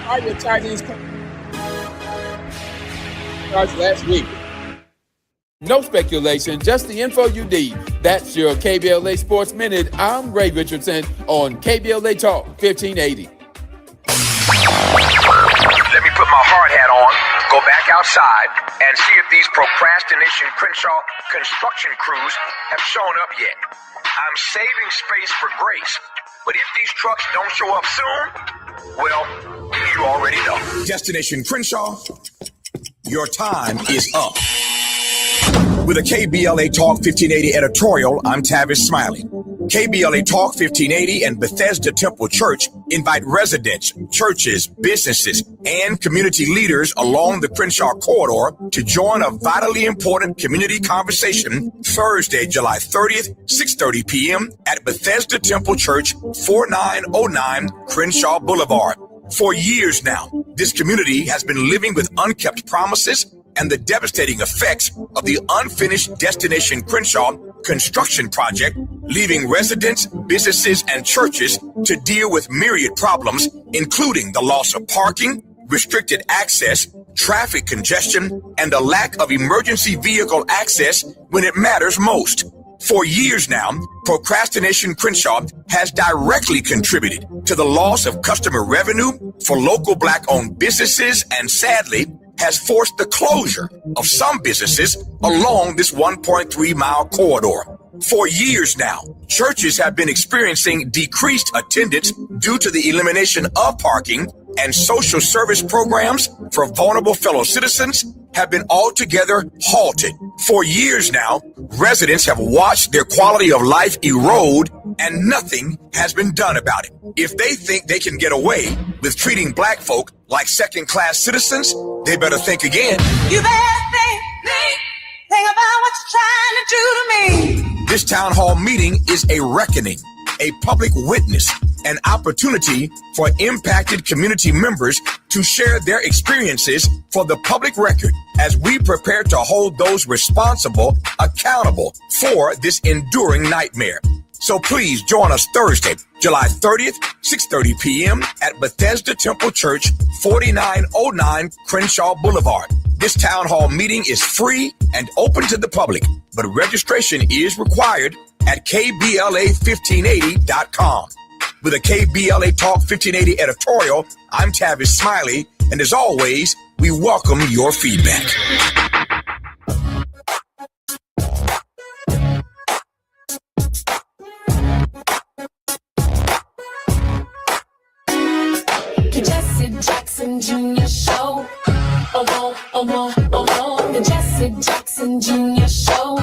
Are your Chinese last week? No speculation, just the info you need. That's your KBLA Sports Minute. I'm Ray Richardson on KBLA Talk 1580. Let me put my hard hat on, go back outside, and see if these procrastination Crenshaw construction crews have shown up yet. I'm saving space for grace, but if these trucks don't show up soon, well, you already know. Destination Crenshaw, your time is up. With a KBLA Talk 1580 editorial, I'm Tavis Smiley. KBLA Talk 1580 and Bethesda Temple Church invite residents, churches, businesses, and community leaders along the Crenshaw corridor to join a vitally important community conversation Thursday, July 30th, 6:30 p.m. at Bethesda Temple Church, 4909 Crenshaw Boulevard. For years now, this community has been living with unkept promises and the devastating effects of the unfinished Destination Crenshaw construction project, leaving residents, businesses, and churches to deal with myriad problems, including the loss of parking, restricted access, traffic congestion, and a lack of emergency vehicle access when it matters most. For years now, Procrastination Crenshaw has directly contributed to the loss of customer revenue for local Black-owned businesses and, sadly, has forced the closure of some businesses along this 1.3-mile corridor. For years now, churches have been experiencing decreased attendance due to the elimination of parking, and social service programs for vulnerable fellow citizens have been altogether halted. For years now, residents have watched their quality of life erode, and nothing has been done about it. If they think they can get away with treating Black folk like second-class citizens, they better think again. You better think about what you're trying to do to me. This town hall meeting is a reckoning, a public witness, an opportunity for impacted community members to share their experiences for the public record as we prepare to hold those responsible accountable for this enduring nightmare. So please join us Thursday, July 30th, 6:30 p.m. at Bethesda Temple Church, 4909 Crenshaw Boulevard. This town hall meeting is free and open to the public, but registration is required at KBLA1580.com. With a KBLA Talk 1580 editorial, I'm Tavis Smiley, and as always, we welcome your feedback. The Jesse Jackson Jr. Show.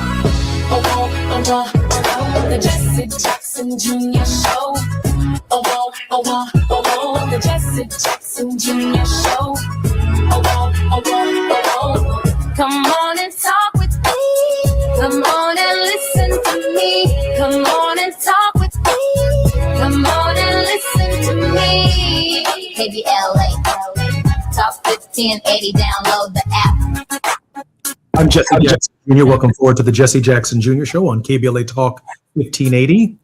The Jesse Jackson Jr. Show. The Jesse Jackson Jr. Show. Come on and talk with me. Come on and listen to me. Come on and talk with me. Come on and listen to me. KBLA, Talk 1580, download the app. I'm Jesse Jackson Jr. Welcome forward to the Jesse Jackson Jr. Show on KBLA Talk 1580.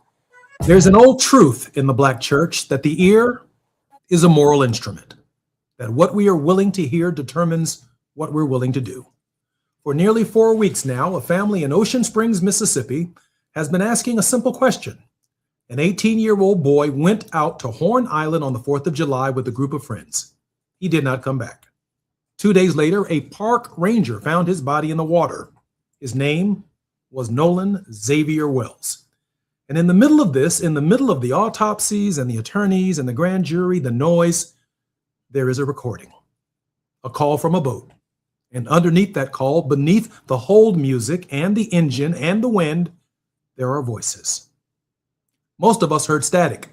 There's an old truth in the Black church that the ear is a moral instrument, that what we are willing to hear determines what we're willing to do. For nearly 4 weeks now, a family in Ocean Springs, Mississippi, has been asking a simple question. An 18-year-old boy went out to Horn Island on the 4th of July with a group of friends. He did not come back. 2 days later, a park ranger found his body in the water. His name was Nolan Xavier Wells. And in the middle of this, in the middle of the autopsies and the attorneys and the grand jury, the noise, there is a recording, a call from a boat. And underneath that call, beneath the hold music and the engine and the wind, there are voices. Most of us heard static.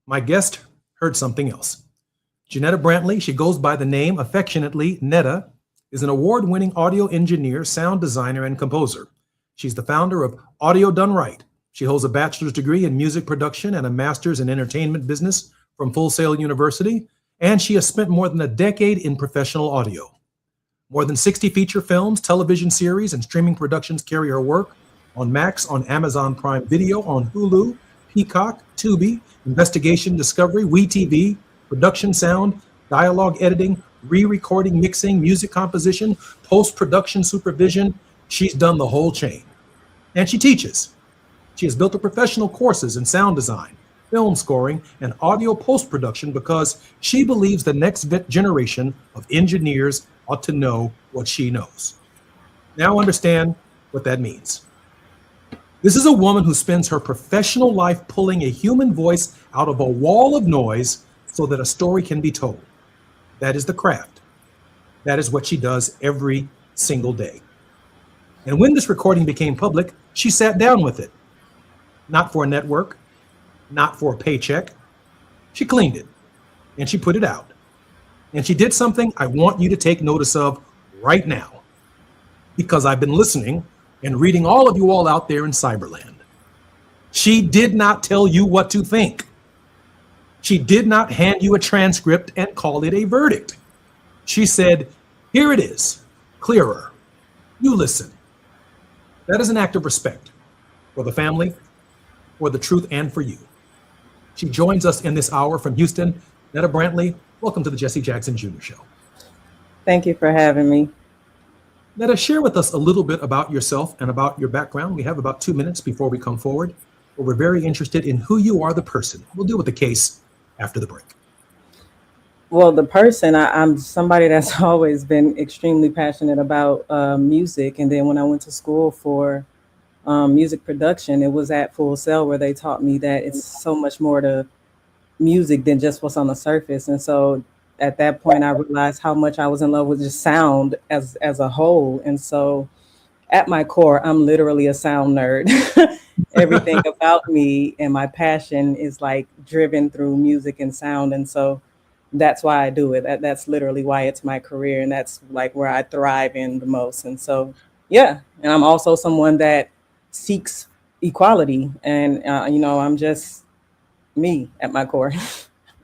My guest heard something else. Janetta Brantley, she goes by the name affectionately Netta, is an award-winning audio engineer, sound designer, and composer. She's the founder of Audio Done Right. She holds a bachelor's degree in music production and a master's in entertainment business from Full Sail University, and she has spent more than a decade in professional audio. More than 60 feature films, television series, and streaming productions carry her work on Max, on Amazon Prime Video, on Hulu, Peacock, Tubi, Investigation Discovery, WeTV, production sound, dialogue editing, re-recording, mixing, music composition, post-production supervision. She's done the whole chain. And she teaches. She has built up professional courses in sound design, film scoring, and audio post-production because she believes the next generation of engineers ought to know what she knows. Now understand what that means. This is a woman who spends her professional life pulling a human voice out of a wall of noise so that a story can be told. That is the craft. That is what she does every single day. And when this recording became public, she sat down with it. Not for a network, not for a paycheck. She cleaned it and she put it out. And she did something I want you to take notice of right now, because I've been listening and reading all of you all out there in Cyberland. She did not tell you what to think. She did not hand you a transcript and call it a verdict. She said, here it is, clearer. You listen. That is an act of respect for the family, for the truth, and for you. She joins us in this hour from Houston. Netta Brantley, welcome to the Jesse Jackson Jr. Show. Thank you for having me. Netta, share with us a little bit about yourself and about your background. We have about 2 minutes before we come forward, but we're very interested in who you are, the person. We'll deal with the case after the break. Well, the person, I'm somebody that's always been extremely passionate about music. And then when I went to school for music production, it was at Full Sail where they taught me that it's so much more to music than just what's on the surface. And so at that point, I realized how much I was in love with just sound as a whole. And so at my core, I'm literally a sound nerd. Everything about me and my passion is like driven through music and sound. And so that's why I do it. That's literally why it's my career. And that's like where I thrive in the most. And so, yeah. And I'm also someone that seeks equality. And, I'm just me at my core.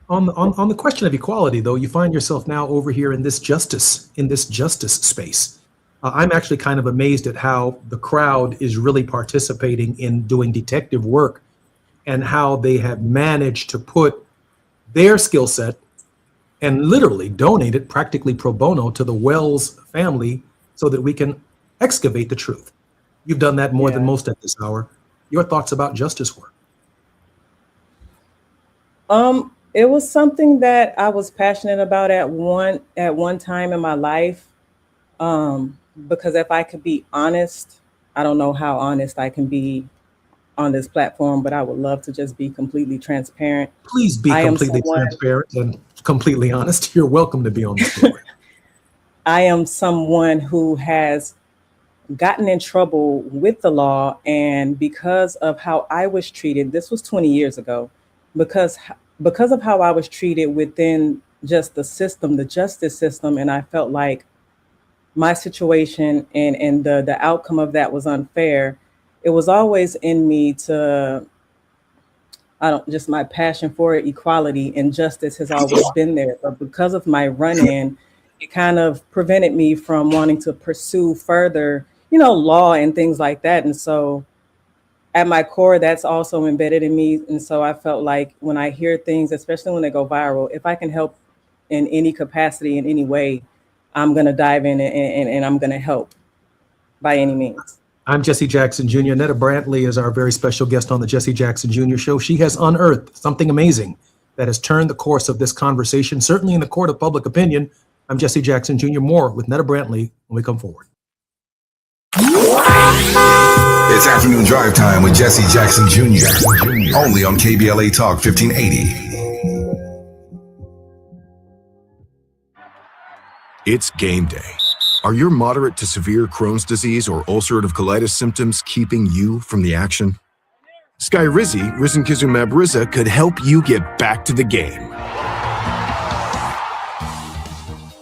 On the question of equality, though, you find yourself now over here in this justice space. I'm actually kind of amazed at how the crowd is really participating in doing detective work and how they have managed to put their skill set and literally donate it practically pro bono to the Wells family so that we can excavate the truth. You've done that more than most at this hour. Your thoughts about justice work? It was something that I was passionate about at one time in my life. Because if I could be honest, I don't know how honest I can be on this platform, but I would love to just be completely transparent. Please be completely transparent and completely honest. You're welcome to be on the story. I am someone who has gotten in trouble with the law, and because of how I was treated, this was 20 years ago, because of how I was treated within just the system, the justice system, and I felt like my situation and the outcome of that was unfair. It was always in me to, just my passion for equality and justice has always been there. But because of my run-in, it kind of prevented me from wanting to pursue further, law and things like that. And so at my core, that's also embedded in me. And so I felt like when I hear things, especially when they go viral, if I can help in any capacity, in any way, I'm going to dive in and I'm going to help by any means. I'm Jesse Jackson Jr. Netta Brantley is our very special guest on the Jesse Jackson Jr. Show. She has unearthed something amazing that has turned the course of this conversation, certainly in the court of public opinion. I'm Jesse Jackson Jr. More with Netta Brantley when we come forward. It's afternoon drive time with Jesse Jackson Jr. Only on KBLA Talk 1580. It's game day. Are your moderate to severe Crohn's disease or ulcerative colitis symptoms keeping you from the action? Skyrizi, risankizumab Riza, could help you get back to the game.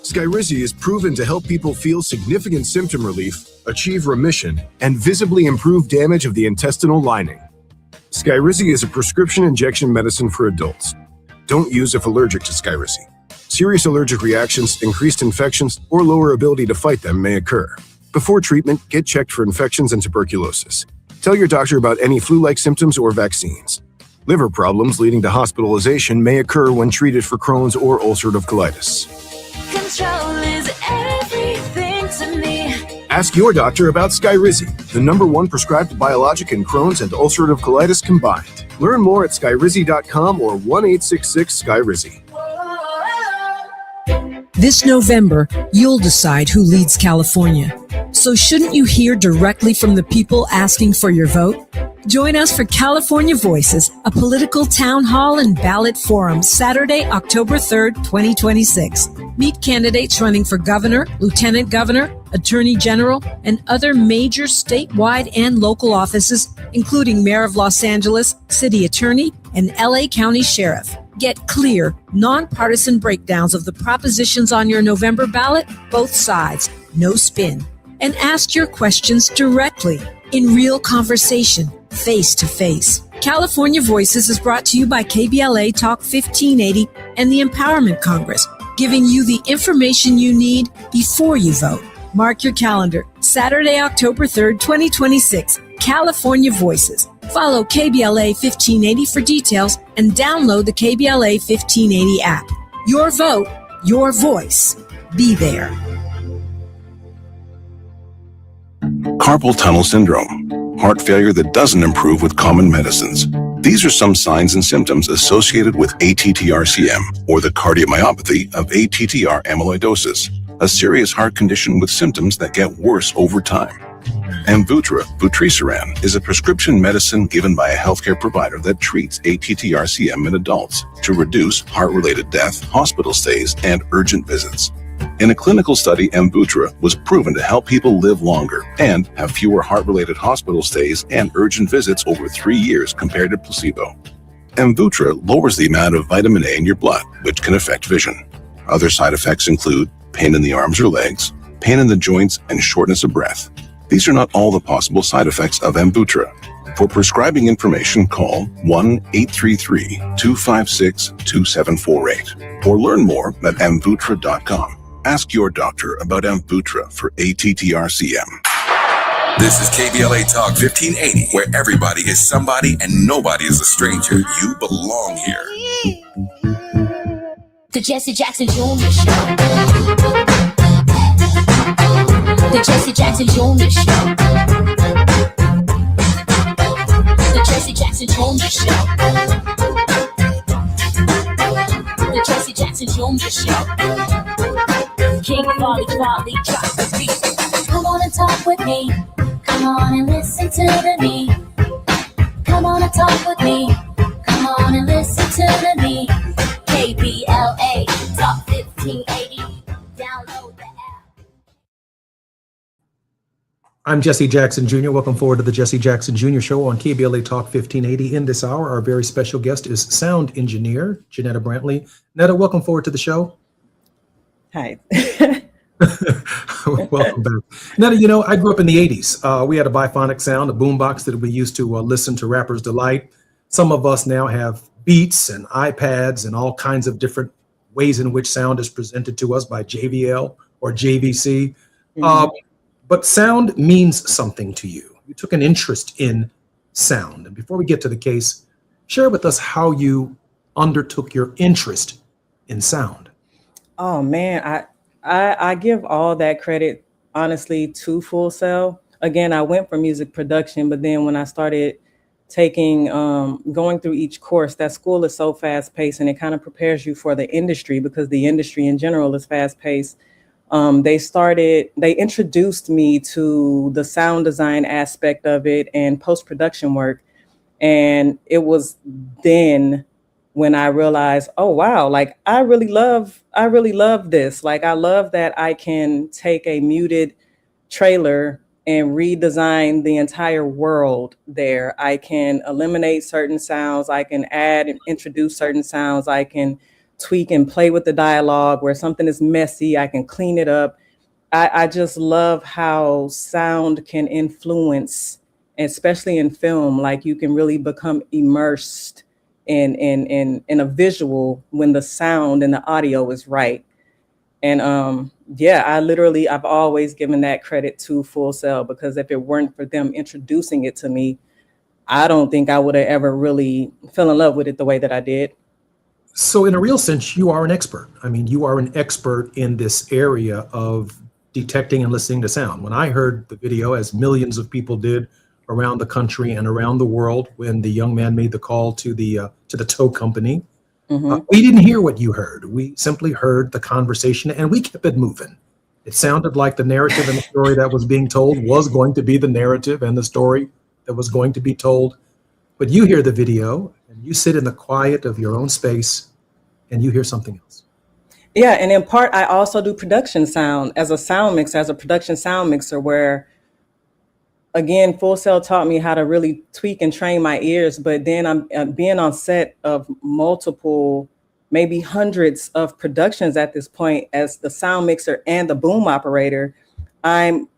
Skyrizi is proven to help people feel significant symptom relief, achieve remission, and visibly improve damage of the intestinal lining. Skyrizi is a prescription injection medicine for adults. Don't use if allergic to Skyrizi. Serious allergic reactions, increased infections, or lower ability to fight them may occur. Before treatment, get checked for infections and tuberculosis. Tell your doctor about any flu-like symptoms or vaccines. Liver problems leading to hospitalization may occur when treated for Crohn's or ulcerative colitis. Control is everything to me. Ask your doctor about Skyrizi, the #1 prescribed biologic in Crohn's and ulcerative colitis combined. Learn more at skyrizi.com or 1-866-SKYRIZI. This November, you'll decide who leads California. So shouldn't you hear directly from the people asking for your vote? Join us for California Voices, a political town hall and ballot forum, Saturday, October 3rd, 2026. Meet candidates running for governor, lieutenant governor, attorney general, and other major statewide and local offices, including mayor of Los Angeles, city attorney, and LA County sheriff. Get clear, nonpartisan breakdowns of the propositions on your November ballot, both sides, no spin. And ask your questions directly, in real conversation, face to face. California Voices is brought to you by KBLA Talk 1580 and the Empowerment Congress, giving you the information you need before you vote. Mark your calendar, Saturday, October 3rd, 2026, California Voices. Follow KBLA 1580 for details and download the KBLA 1580 app. Your vote, your voice. Be there. Carpal tunnel syndrome, heart failure that doesn't improve with common medicines. These are some signs and symptoms associated with ATTR-CM, or the cardiomyopathy of ATTR amyloidosis, a serious heart condition with symptoms that get worse over time. Amvuttra, vutrisiran, is a prescription medicine given by a healthcare provider that treats ATTR-CM in adults to reduce heart-related death, hospital stays, and urgent visits. In a clinical study, Amvuttra was proven to help people live longer and have fewer heart-related hospital stays and urgent visits over 3 years compared to placebo. Amvuttra lowers the amount of vitamin A in your blood, which can affect vision. Other side effects include pain in the arms or legs, pain in the joints, and shortness of breath. These are not all the possible side effects of Amvuttra. For prescribing information, call 1-833-256-2748 or learn more at amvuttra.com. Ask your doctor about Amvuttra for ATTR-CM. This is KBLA Talk 1580, where everybody is somebody and nobody is a stranger. You belong here. The Jesse Jackson Jr. Show. The Jesse Jackson Jr. Show. The Jesse Jackson Jr. Show. The Jesse Jackson Jr. Show. King Volley, drop the beat. Come on and talk with me. Come on and listen to me. Come on and talk with me. Come on and listen to me. KBLA Talk 1580. Download the app. I'm Jesse Jackson Jr. Welcome forward to the Jesse Jackson Jr. Show on KBLA Talk 1580. In this hour, our very special guest is sound engineer Janetta Brantley. Netta, welcome forward to the show. Hi. Welcome back. Netta, I grew up in the 80s. We had a biphonic sound, a boombox that we used to listen to Rappers Delight. Some of us now have Beats and iPads and all kinds of different ways in which sound is presented to us by JVL or JVC. But sound means something to you. You took an interest in sound. And before we get to the case, share with us how you undertook your interest in sound. Oh man, I give all that credit honestly to Full Sail. Again, I went for music production, but then when I started taking going through each course, that school is so fast paced and it kind of prepares you for the industry because the industry in general is fast paced. They introduced me to the sound design aspect of it and post-production work. And it was then when I realized, oh, wow, like I really love this. Like, I love that I can take a muted trailer and redesign the entire world there. I can eliminate certain sounds. I can add and introduce certain sounds. I can tweak and play with the dialogue where something is messy. I can clean it up. I just love how sound can influence, especially in film. Like, you can really become immersed in a visual when the sound and the audio is right. And I've always given that credit to Full Sail, because if it weren't for them introducing it to me, I don't think I would have ever really fell in love with it the way that I did. So in a real sense, you are an expert. I mean, you are an expert in this area of detecting and listening to sound. When I heard the video, as millions of people did around the country and around the world, when the young man made the call to the tow company, we didn't hear what you heard. We simply heard the conversation and we kept it moving. It sounded like the narrative and the story that was being told was going to be the narrative and the story that was going to be told. But you hear the video and you sit in the quiet of your own space and you hear something else. Yeah, and in part, I also do production sound as a sound mixer, as a production sound mixer, where, again, Full Sail taught me how to really tweak and train my ears. But then I'm being on set of multiple, maybe hundreds of productions at this point as the sound mixer and the boom operator. I'm,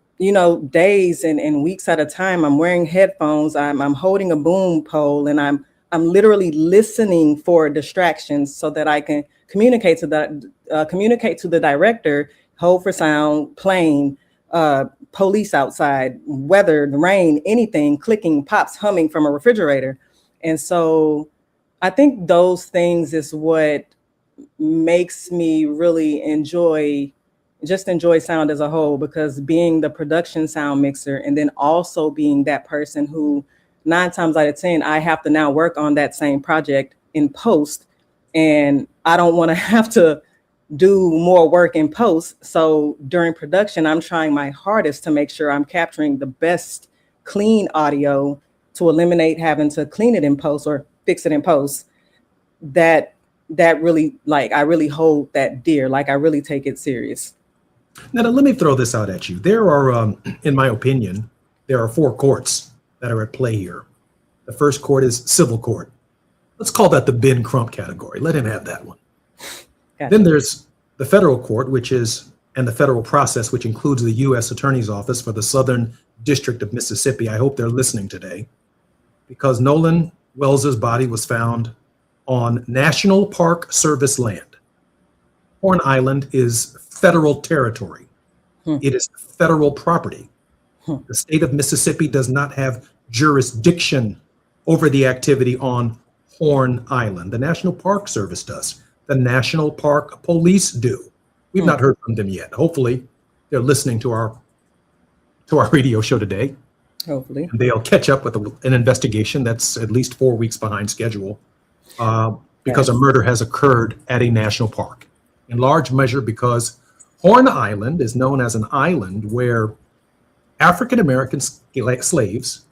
days and weeks at a time, I'm wearing headphones, I'm holding a boom pole, and I'm literally listening for distractions so that I can communicate to the director, hold for sound, plane, police outside, weather, rain, anything, clicking, pops, humming from a refrigerator. And so I think those things is what makes me really enjoy sound as a whole, because being the production sound mixer and then also being that person who 9 times out of 10, I have to now work on that same project in post, and I don't want to have to do more work in post. So during production, I'm trying my hardest to make sure I'm capturing the best clean audio to eliminate having to clean it in post or fix it in post. That really, like, I really hold that dear. Like, I really take it serious. Now, let me throw this out at you. There are, in my opinion, there are 4 courts that are at play here. The first court is civil court. Let's call that the Ben Crump category. Let him have that one. Gotcha. Then there's the federal court, and the federal process, which includes the U.S. Attorney's Office for the Southern District of Mississippi. I hope they're listening today, because Nolan Wells's body was found on National Park Service land. Horn Island is federal territory. It is federal property. The state of Mississippi does not have jurisdiction over the activity on Horn Island. The National Park Service does. The National Park Police do. We've not heard from them yet. Hopefully, they're listening to our radio show today. Hopefully. And they'll catch up with an investigation that's at least 4 weeks behind schedule, because a murder has occurred at a national park. In large measure because Horn Island is known as an island where African-American slaves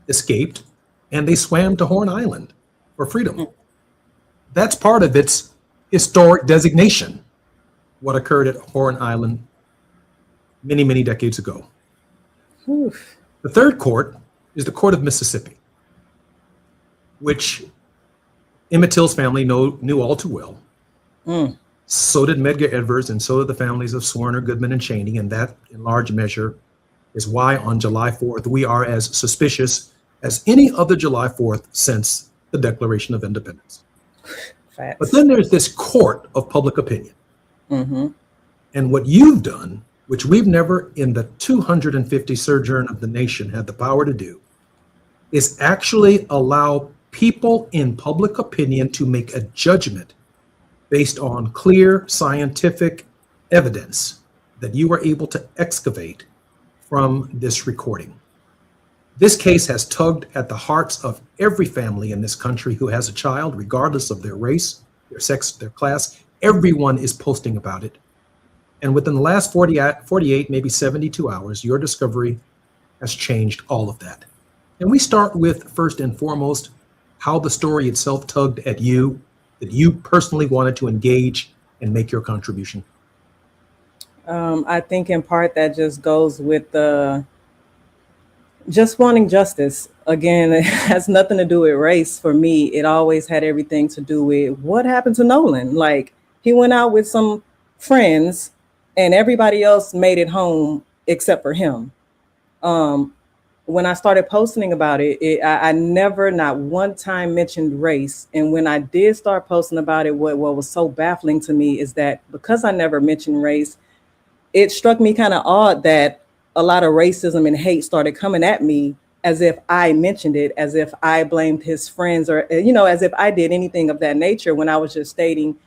escaped and they swam to Horn Island for freedom. That's part of its historic designation, what occurred at Horn Island many, many decades ago. Oof. The third court is the Court of Mississippi, which Emmett Till's family knew all too well. Mm. So did Medgar Evers, and so did the families of Swerner, Goodman, and Cheney, and that, in large measure, is why on July 4th we are as suspicious as any other July 4th since the Declaration of Independence. Facts. But then there's this court of public opinion. Mm-hmm. And what you've done, which we've never in the 250 sojourn of the nation had the power to do, is actually allow people in public opinion to make a judgment based on clear scientific evidence that you were able to excavate from this recording. This case has tugged at the hearts of every family in this country who has a child, regardless of their race, their sex, their class. Everyone is posting about it. And within the last 48, maybe 72 hours, your discovery has changed all of that. And we start with, first and foremost, how the story itself tugged at you, that you personally wanted to engage and make your contribution. I think in part that just goes with just wanting justice. Again, it has nothing to do with race for me. It always had everything to do with what happened to Nolan. Like, he went out with some friends and everybody else made it home except for him. When I started posting about it, I never, not one time mentioned race. And when I did start posting about it, what was so baffling to me is that because I never mentioned race, it struck me kind of odd that a lot of racism and hate started coming at me as if I mentioned it, as if I blamed his friends, or, as if I did anything of that nature, when I was just stating,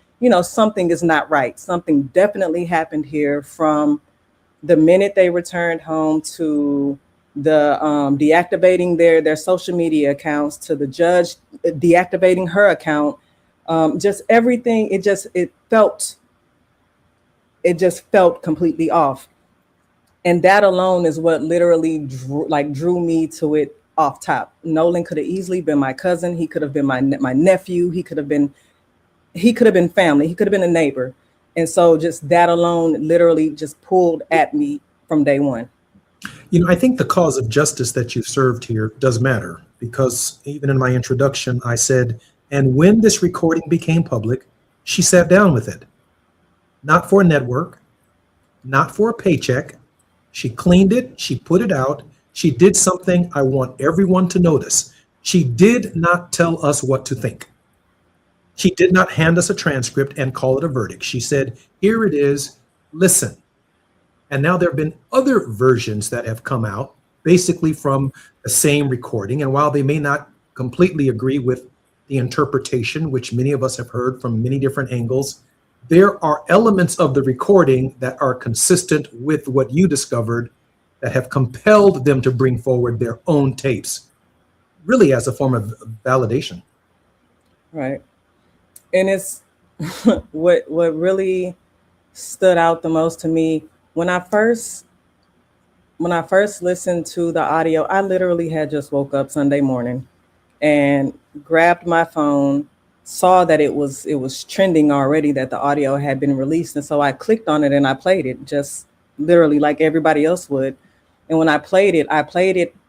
something is not right. Something definitely happened here from the minute they returned home to the deactivating their social media accounts, to the judge deactivating her account. Just everything, it just felt completely off. And that alone is what literally drew me to it off top. Nolan could have easily been my cousin. He could have been my nephew. He could have been family. He could have been a neighbor. And so just that alone literally just pulled at me from day one. I think the cause of justice that you've served here does matter, because even in my introduction, I said, and when this recording became public, she sat down with it. Not for a network, not for a paycheck. She cleaned it. She put it out. She did something I want everyone to notice. She did not tell us what to think. She did not hand us a transcript and call it a verdict. She said, here it is, listen. And now there have been other versions that have come out, basically from the same recording. And while they may not completely agree with the interpretation, which many of us have heard from many different angles, there are elements of the recording that are consistent with what you discovered that have compelled them to bring forward their own tapes, really as a form of validation. Right. And it's what really stood out the most to me when I first listened to the audio. I literally had just woke up Sunday morning and grabbed my phone, saw that it was trending already, that the audio had been released. And so I clicked on it and I played it, just literally like everybody else would. And when I played it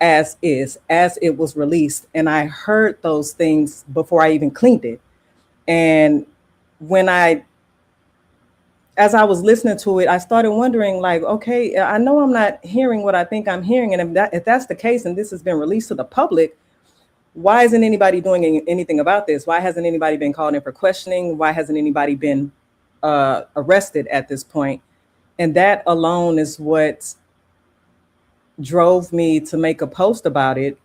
as it was released. And I heard those things before I even cleaned it. And as I was listening to it, I started wondering, like, okay, I know I'm not hearing what I think I'm hearing. And if that's the case, and this has been released to the public, why isn't anybody doing anything about this? Why hasn't anybody been called in for questioning? Why hasn't anybody been arrested at this point? And that alone is what drove me to make a post about it,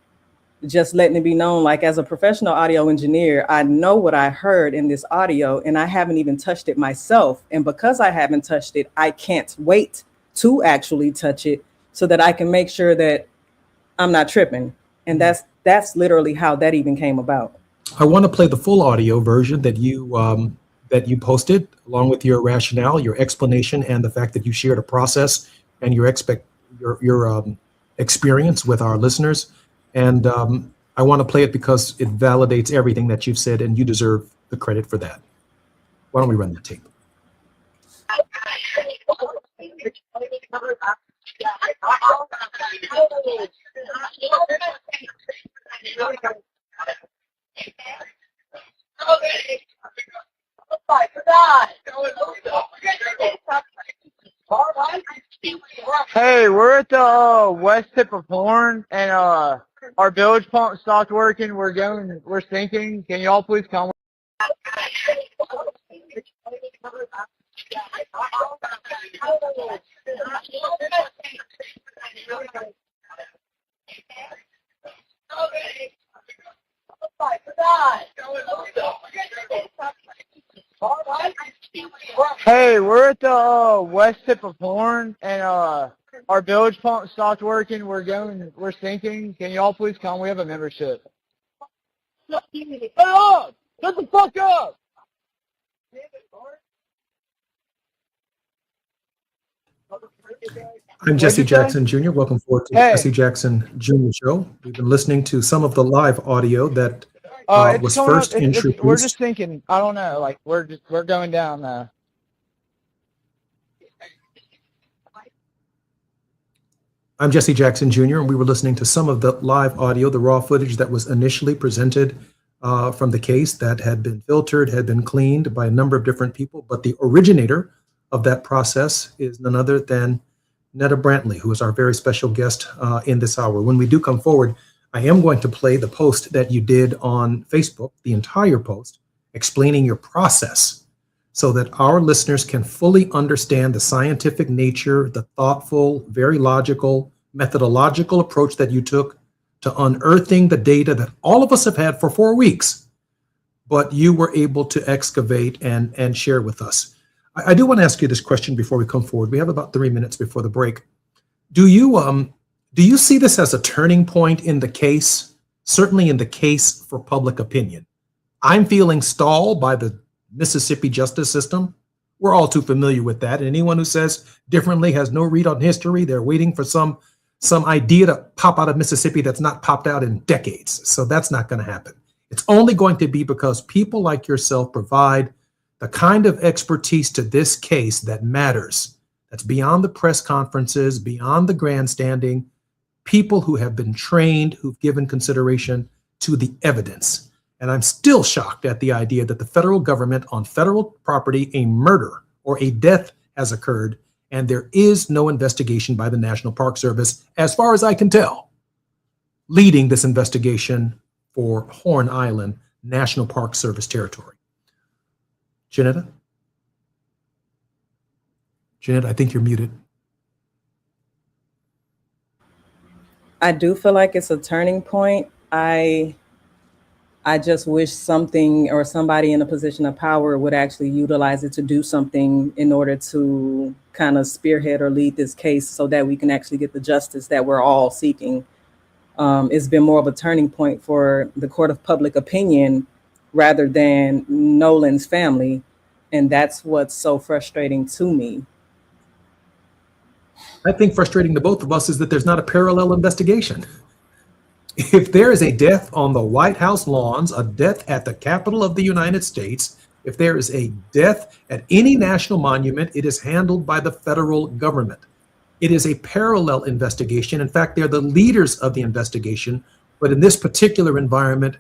just letting it be known, like, as a professional audio engineer, I know what I heard in this audio and I haven't even touched it myself. And because I haven't touched it, I can't wait to actually touch it so that I can make sure that I'm not tripping. And that's literally how that even came about. I want to play the full audio version that you posted, along with your rationale, your explanation, and the fact that you shared a process and your experience with our listeners. And I want to play it because it validates everything that you've said, and you deserve the credit for that. Why don't we run that tape? Hey, we're at the west tip of Horn, and our bilge pump stopped working. We're sinking. Can y'all please come? Hey, we're at the west tip of Horn, and our bilge pump stopped working. We're sinking. Can y'all please come? We have a membership. Shut up! Shut the fuck up! I'm Jesse Jackson Jr. Welcome forward to the Hey. Jesse Jackson Jr. Show. We've been listening to some of the live audio that It's was coming up. first introduced. We're just thinking. I don't know. Like we're going down now. I'm Jesse Jackson Jr., and we were listening to some of the live audio, the raw footage that was initially presented from the case that had been filtered, had been cleaned by a number of different people. But the originator of that process is none other than Netta Brantley, who is our very special guest in this hour. When we do come forward, I am going to play the post that you did on Facebook, the entire post, explaining your process so that our listeners can fully understand the scientific nature, the thoughtful, very logical, methodological approach that you took to unearthing the data that all of us have had for 4 weeks, but you were able to excavate and share with us. I do want to ask you this question before we come forward. We have about 3 minutes before the break. Do you see this as a turning point in the case, certainly in the case for public opinion? I'm feeling stalled by the Mississippi justice system. We're all too familiar with that. And anyone who says differently has no read on history. They're waiting for some idea to pop out of Mississippi that's not popped out in decades. So that's not going to happen. It's only going to be because people like yourself provide the kind of expertise to this case that matters. That's beyond the press conferences, beyond the grandstanding, people who have been trained, who've given consideration to the evidence. And I'm still shocked at the idea that the federal government on federal property, a murder or a death has occurred, and there is no investigation by the National Park Service, as far as I can tell, leading this investigation for Horn Island National Park Service territory. Janetta? Jeanette, I think you're muted. I do feel like it's a turning point. I just wish something or somebody in a position of power would actually utilize it to do something in order to kind of spearhead or lead this case so that we can actually get the justice that we're all seeking. It's been more of a turning point for the court of public opinion rather than Nolan's family. And that's what's so frustrating to me. I think frustrating to both of us is that there's not a parallel investigation. If there is a death on the White House lawns, a death at the Capitol of the United States, if there is a death at any national monument, it is handled by the federal government. It is a parallel investigation. In fact, they're the leaders of the investigation. But in this particular environment,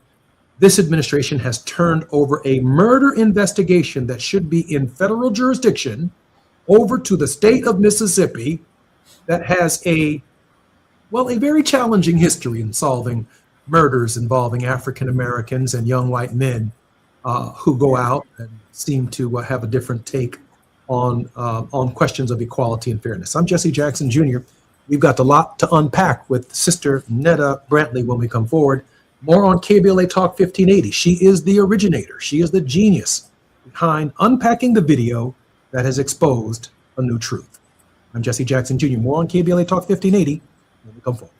this administration has turned over a murder investigation that should be in federal jurisdiction over to the state of Mississippi that has a very challenging history in solving murders involving African Americans and young white men who go out and seem to have a different take on questions of equality and fairness. I'm Jesse Jackson Jr. We've got a lot to unpack with Sister Netta Brantley when we come forward. More on KBLA Talk 1580. She is the originator. She is the genius behind unpacking the video that has exposed a new truth. I'm Jesse Jackson Jr. More on KBLA Talk 1580 when we come forward.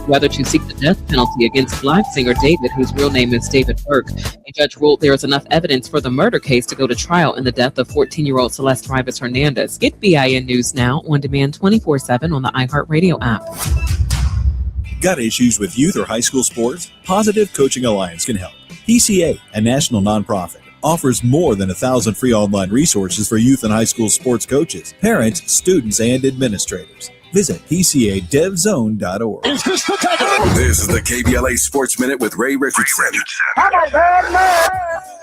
whether to seek the death penalty against Black singer David, whose real name is David Burke. A judge ruled there is enough evidence for the murder case to go to trial in the death of 14-year-old Celeste Rivas Hernandez. Get BIN News Now on demand 24/7 on the iHeartRadio app. Got issues with youth or high school sports? Positive Coaching Alliance can help. PCA, a national nonprofit, offers more than 1,000 free online resources for youth and high school sports coaches, parents, students, and administrators. Visit PCADevZone.org. This is the KBLA Sports Minute with Ray Richardson.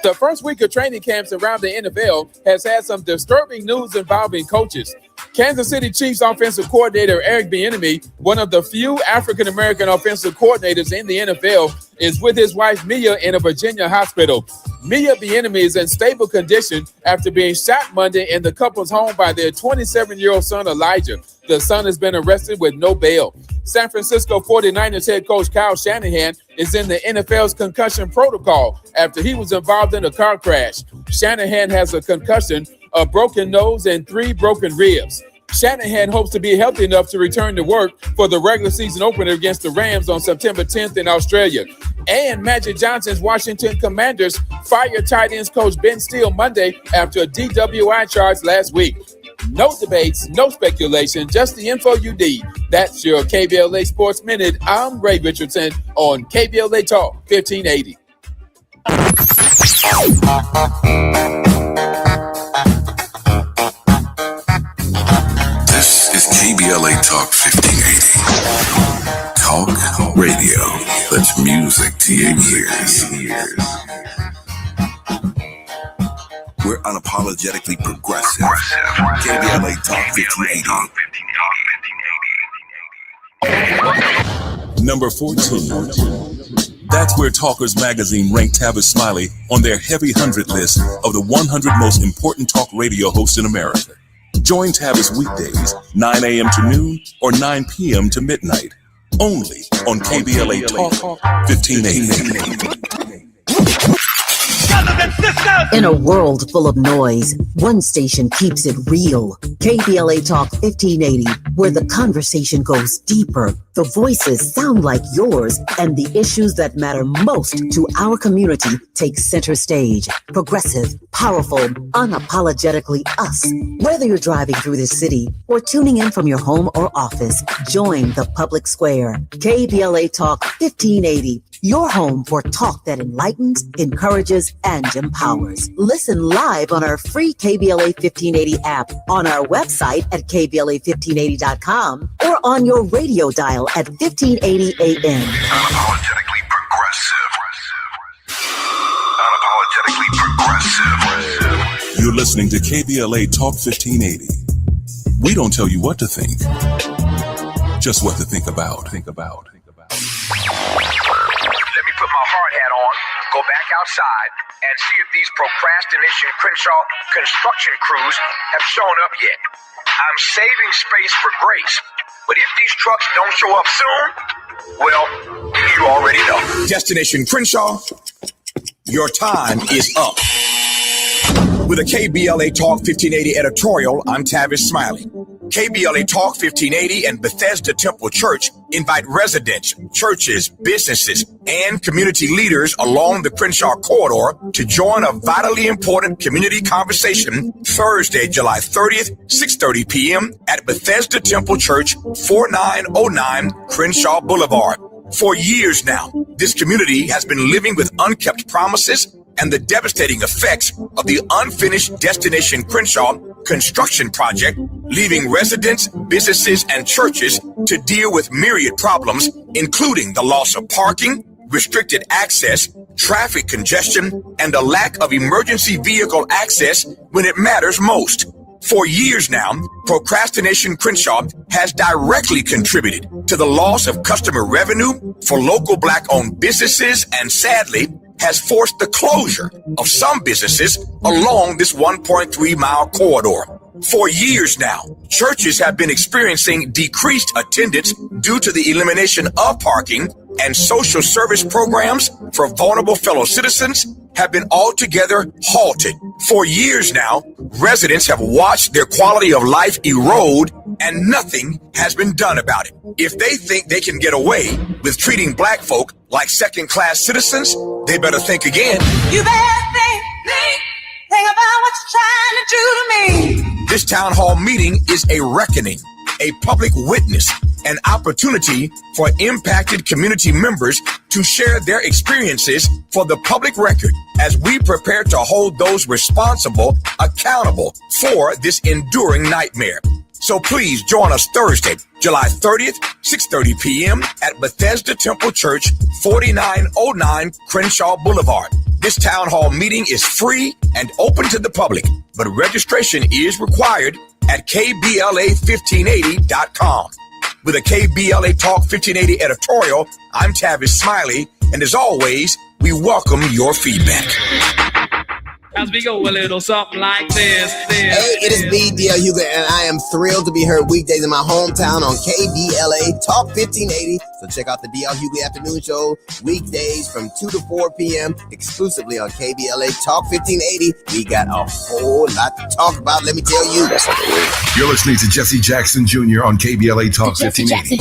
The first week of training camps around the NFL has had some disturbing news involving coaches. Kansas City Chiefs offensive coordinator Eric Bieniemy, one of the few African-American offensive coordinators in the NFL, is with his wife Mia in a Virginia hospital. Mia Bieniemy is in stable condition after being shot Monday in the couple's home by their 27-year-old son Elijah. The son has been arrested with no bail. San Francisco 49ers head coach Kyle Shanahan is in the NFL's concussion protocol after he was involved in a car crash. Shanahan has a concussion, a broken nose, and 3 broken ribs. Shanahan hopes to be healthy enough to return to work for the regular season opener against the Rams on September 10th in Australia. And Magic Johnson's Washington Commanders fired tight ends coach Ben Steele Monday after a DWI charge last week. No debates, no speculation, just the info you need. That's your KBLA Sports Minute. I'm Ray Richardson on KBLA Talk 1580. This is KBLA Talk 1580. Talk radio. That's music to your ears. We're unapologetically progressive. KBLA Talk 1580. Number 14. That's where Talkers Magazine ranked Tavis Smiley on their heavy 100 list of the 100 most important talk radio hosts in America. Join Tavis weekdays, 9 a.m. to noon or 9 p.m. to midnight. Only on KBLA Talk 1580. In a world full of noise, one station keeps it real. KBLA Talk 1580, where the conversation goes deeper, the voices sound like yours, and the issues that matter most to our community take center stage. Progressive, powerful, unapologetically us. Whether you're driving through the city or tuning in from your home or office, join the public square. KBLA Talk 1580, your home for talk that enlightens, encourages, and empowers. Listen live on our free KBLA 1580 app, on our website at KBLA1580.com, or on your radio dial at 1580 AM. Unapologetically progressive. You're listening to KBLA Talk 1580. We don't tell you what to think, just what to think about. Let me put my hard hat on, go back outside, and see if these procrastination Crenshaw construction crews have shown up yet. I'm saving space for grace, but if these trucks don't show up soon, well, you already know. Destination Crenshaw, your time is up. With a KBLA Talk 1580 editorial, I'm Tavis Smiley. KBLA Talk 1580 and Bethesda Temple Church invite residents, churches, businesses, and community leaders along the Crenshaw corridor to join a vitally important community conversation Thursday, July 30th, 6:30 p.m. at Bethesda Temple Church, 4909 Crenshaw Boulevard. For years now, this community has been living with unkept promises and the devastating effects of the unfinished Destination Crenshaw construction project, leaving residents, businesses, and churches to deal with myriad problems, including the loss of parking, restricted access, traffic congestion, and a lack of emergency vehicle access when it matters most. For years now, Procrastination Crenshaw has directly contributed to the loss of customer revenue for local Black-owned businesses and, sadly, has forced the closure of some businesses along this 1.3-mile corridor. For years now, churches have been experiencing decreased attendance due to the elimination of parking, and social service programs for vulnerable fellow citizens have been altogether halted. For years now, residents have watched their quality of life erode and nothing has been done about it. If they think they can get away with treating black folk like second-class citizens, they better think again. You better think about what you're trying to do to me. This town hall meeting is a reckoning, a public witness, an opportunity for impacted community members to share their experiences for the public record as we prepare to hold those responsible accountable for this enduring nightmare. So please join us Thursday, July 30th, 6:30 p.m. at Bethesda Temple Church, 4909 Crenshaw Boulevard. This town hall meeting is free and open to the public, but registration is required at KBLA1580.com. With a KBLA Talk 1580 editorial, I'm Tavis Smiley, and as always, we welcome your feedback. As we go a little something like this. Hey, it is me, D.L. Huger, and I am thrilled to be heard weekdays in my hometown on KBLA Talk 1580. So check out the D.L. Huger Afternoon Show weekdays from 2 to 4 p.m. exclusively on KBLA Talk 1580. We got a whole lot to talk about, let me tell you. You're listening to Jesse Jackson Jr. on KBLA Talk 1580.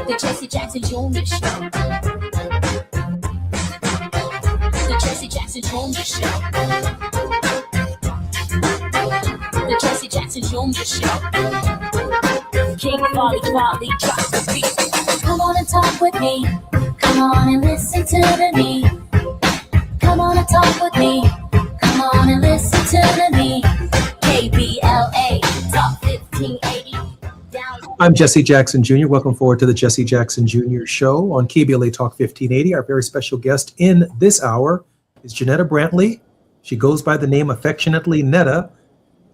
The Jesse Jackson Jr. Show. The Jesse Jackson Jr. Show. The Jesse Jackson Jr. Show. King Quality drop the beat. Come on and talk with me. Come on and listen to me. Come on and talk with me. Come on and listen to me. KBLA Talk 1580. I'm Jesse Jackson Jr. Welcome forward to the Jesse Jackson Jr. Show on KBLA Talk 1580. Our very special guest in this hour is Janetta Brantley. She goes by the name affectionately Netta,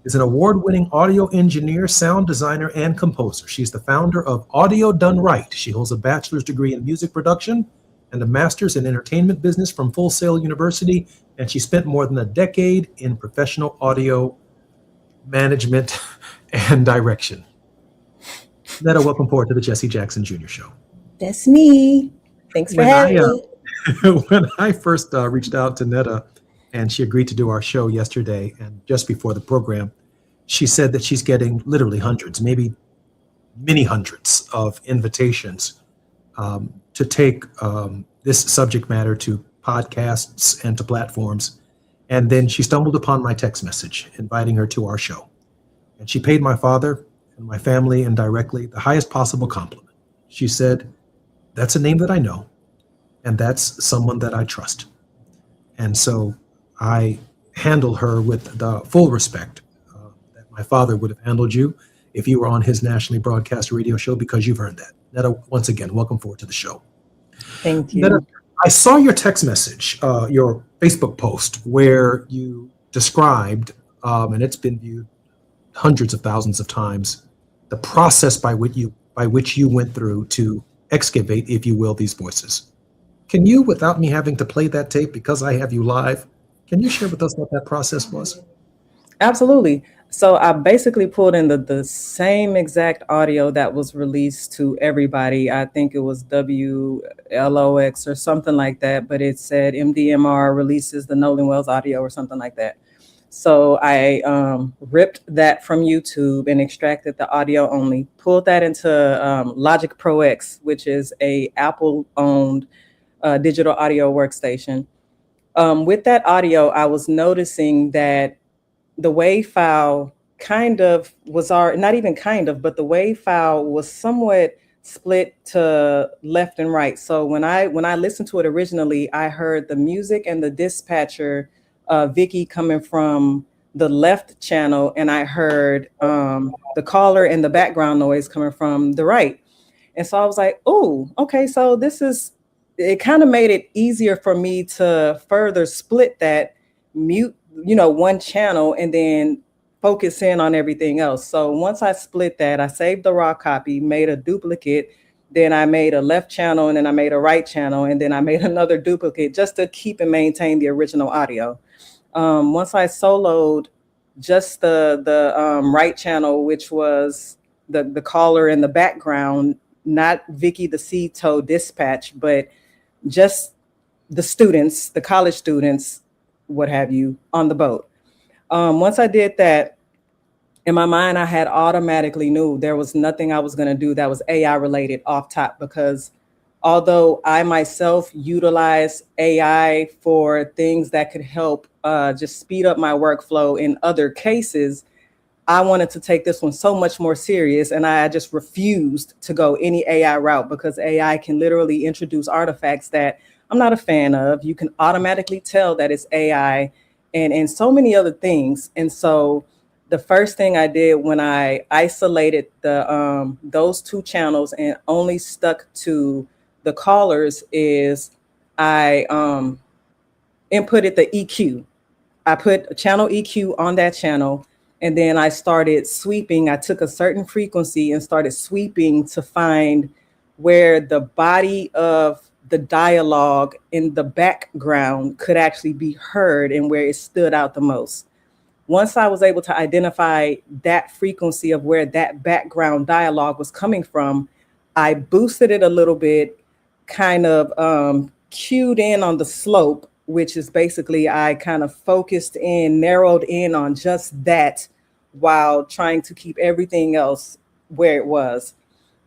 is an award-winning audio engineer, sound designer, and composer. She's the founder of Audio Done Right. She holds a bachelor's degree in music production and a master's in entertainment business from Full Sail University, and she spent more than a decade in professional audio management and direction. Netta, welcome forward to the Jesse Jackson Jr. Show. That's me. Thanks for having me. When I first reached out to Netta and she agreed to do our show yesterday, and just before the program, she said that she's getting literally hundreds, maybe many hundreds of invitations to take this subject matter to podcasts and to platforms. And then she stumbled upon my text message inviting her to our show. And she paid my father and my family indirectly the highest possible compliment. She said, "That's a name that I know, and that's someone that I trust." And so I handle her with the full respect that my father would have handled you if you were on his nationally broadcast radio show, because you've earned that. Netta, once again, welcome forward to the show. Thank you. Netta, I saw your text message, your Facebook post, where you described, and it's been viewed hundreds of thousands of times, the process by which you went through to excavate, if you will, these voices. Can you, without me having to play that tape because I have you live, can you share with us what that process was? Absolutely. So I basically pulled in the same exact audio that was released to everybody. I think it was WLOX or something like that, but it said MDMR releases the Nolan Wells audio or something like that. So I ripped that from YouTube and extracted the audio only, pulled that into Logic Pro X, which is a Apple-owned digital audio workstation. With that audio, I was noticing that the WAV file kind of was not even kind of, but the WAV file was somewhat split to left and right. So when I listened to it originally, I heard the music and the dispatcher Vicky coming from the left channel, and I heard the caller and the background noise coming from the right. And so I was like, oh, okay, so it kind of made it easier for me to further split that, mute, one channel and then focus in on everything else. So once I split that, I saved the raw copy, made a duplicate, then I made a left channel, and then I made a right channel, and then I made another duplicate just to keep and maintain the original audio. Once I soloed just the right channel, which was the caller in the background, not Vicky the C-Toe dispatch, but just the students, the college students, what have you, on the boat. Once I did that, in my mind, I had automatically knew there was nothing I was going to do that was AI related off top, because although I myself utilize AI for things that could help just speed up my workflow in other cases, I wanted to take this one so much more serious, and I just refused to go any AI route, because AI can literally introduce artifacts that I'm not a fan of. You can automatically tell that it's AI, and so many other things. And so the first thing I did when I isolated the those two channels and only stuck to the callers is I inputted the EQ. I put a channel EQ on that channel, and then I started sweeping. I took a certain frequency and started sweeping to find where the body of the dialogue in the background could actually be heard and where it stood out the most. Once I was able to identify that frequency of where that background dialogue was coming from, I boosted it a little bit, kind of cued in on the slope, which is basically I kind of focused in, narrowed in on just that while trying to keep everything else where it was.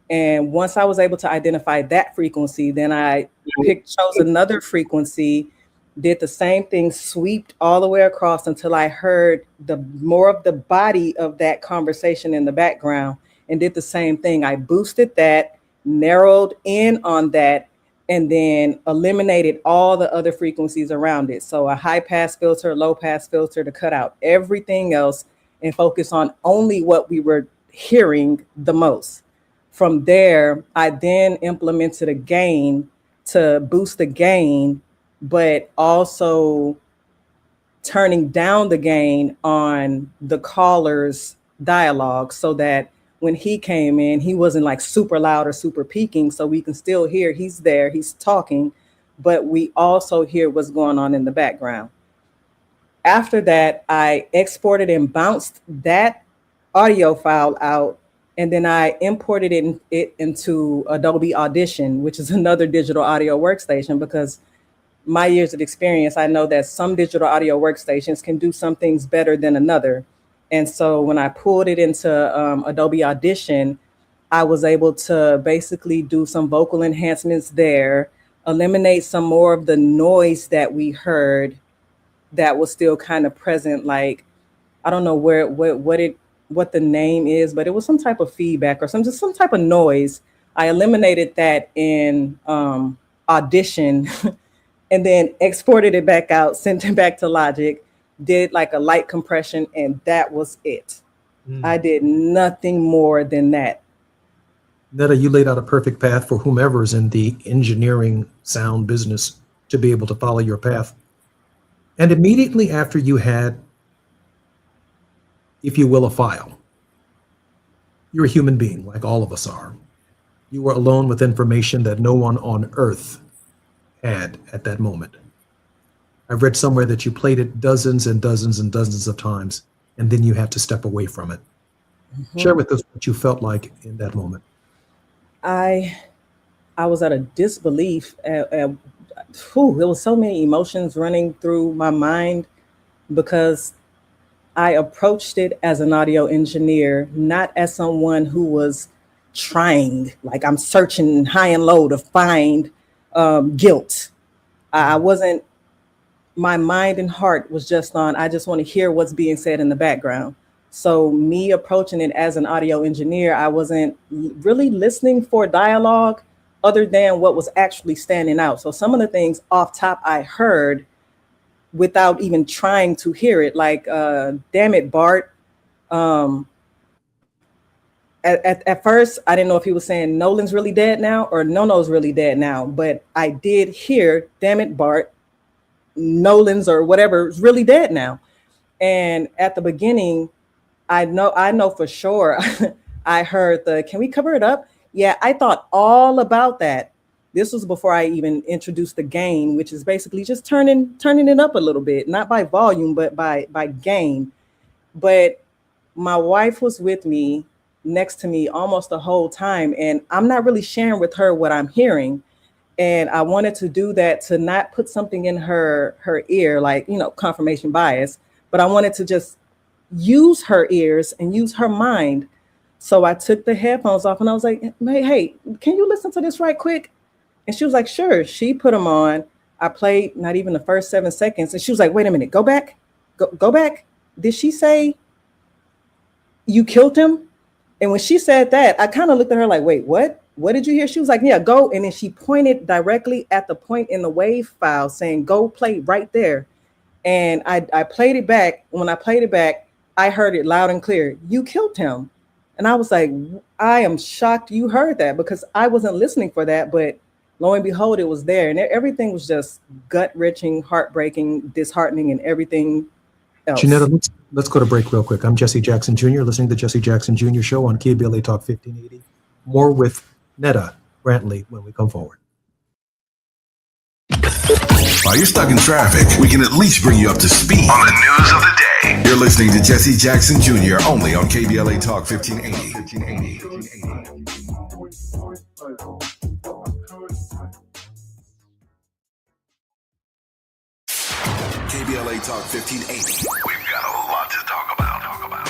And once I was able to identify that frequency, then I chose another frequency, did the same thing, sweeped all the way across until I heard the more of the body of that conversation in the background, and did the same thing. I boosted that, narrowed in on that, and then eliminated all the other frequencies around it. So a high pass filter, low pass filter to cut out everything else and focus on only what we were hearing the most. From there, I then implemented a gain to boost the gain, but also turning down the gain on the caller's dialogue so that when he came in, he wasn't like super loud or super peaking. So we can still hear he's there, he's talking, but we also hear what's going on in the background. After that, I exported and bounced that audio file out, and then I imported it into Adobe Audition, which is another digital audio workstation, because my years of experience, I know that some digital audio workstations can do some things better than another. And so when I pulled it into Adobe Audition, I was able to basically do some vocal enhancements there, eliminate some more of the noise that we heard that was still kind of present. Like, I don't know what the name is, but it was some type of feedback or some type of noise. I eliminated that in Audition and then exported it back out, sent it back to Logic, did like a light compression, and that was it. I did nothing more than that. Netta, you laid out a perfect path for whomever is in the engineering sound business to be able to follow your path. And immediately after you had, if you will, a file, you're a human being like all of us are. You were alone with information that no one on earth had at that moment. I've read somewhere that you played it dozens and dozens and dozens of times, and then you had to step away from it. Mm-hmm. Share with us what you felt like in that moment. I was at a disbelief. There was so many emotions running through my mind, because I approached it as an audio engineer, not as someone who was trying, like I'm searching high and low to find guilt. I wasn't, my mind and heart was just on, I just want to hear what's being said in the background. So me approaching it as an audio engineer, I wasn't really listening for dialogue other than what was actually standing out. So some of the things off top I heard without even trying to hear it, like, damn it, Bart. At first, I didn't know if he was saying Nolan's really dead now or No-No's really dead now, but I did hear, damn it, Bart, Nolan's or whatever is really dead now. And at the beginning, I know for sure, I heard can we cover it up? Yeah, I thought all about that. This was before I even introduced the gain, which is basically just turning it up a little bit, not by volume, but by gain. But my wife was with me, next to me almost the whole time, and I'm not really sharing with her what I'm hearing. And I wanted to do that to not put something in her ear, like, confirmation bias, but I wanted to just use her ears and use her mind. So I took the headphones off and I was like, hey, can you listen to this right quick? And she was like, sure. She put them on. I played not even the first 7 seconds. And she was like, wait a minute, go back. Go back. Did she say you killed him? And when she said that, I kind of looked at her like, wait, what? What did you hear? She was like, yeah, go. And then she pointed directly at the point in the WAV file saying, go play right there. And I played it back. When I played it back, I heard it loud and clear. You killed him. And I was like, I am shocked you heard that, because I wasn't listening for that. But lo and behold, it was there. And everything was just gut-wrenching, heartbreaking, disheartening, and everything else. Janetta, let's go to break real quick. I'm Jesse Jackson Jr., listening to Jesse Jackson Jr. Show on KBLA Talk 1580. More with Netta Brantley when we come forward. While you're stuck in traffic, we can at least bring you up to speed on the news of the day. You're listening to Jesse Jackson Jr. only on KBLA Talk 1580. KBLA Talk 1580. We've got a lot to talk about.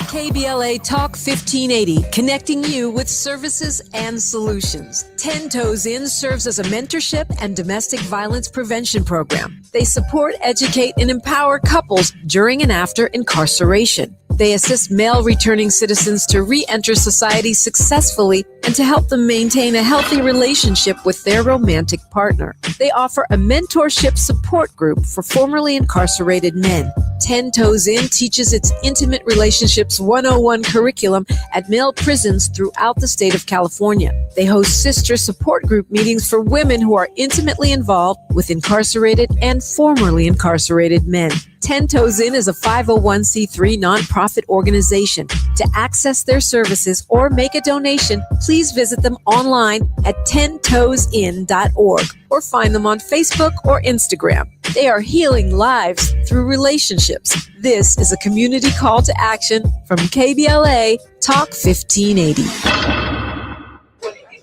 KBLA Talk 1580, connecting you with services and solutions. 10 Toes In serves as a mentorship and domestic violence prevention program. They support, educate, and empower couples during and after incarceration. They assist male returning citizens to re-enter society successfully and to help them maintain a healthy relationship with their romantic partner. They offer a mentorship support group for formerly incarcerated men. 10 Toes In teaches its Intimate Relationships 101 curriculum at male prisons throughout the state of California. They host sister support group meetings for women who are intimately involved with incarcerated and formerly incarcerated men. 10 Toes In is a 501c3 nonprofit organization. To access their services or make a donation, please visit them online at 10toesin.org or find them on Facebook or Instagram. They are healing lives through relationships. This is a community call to action from KBLA Talk 1580.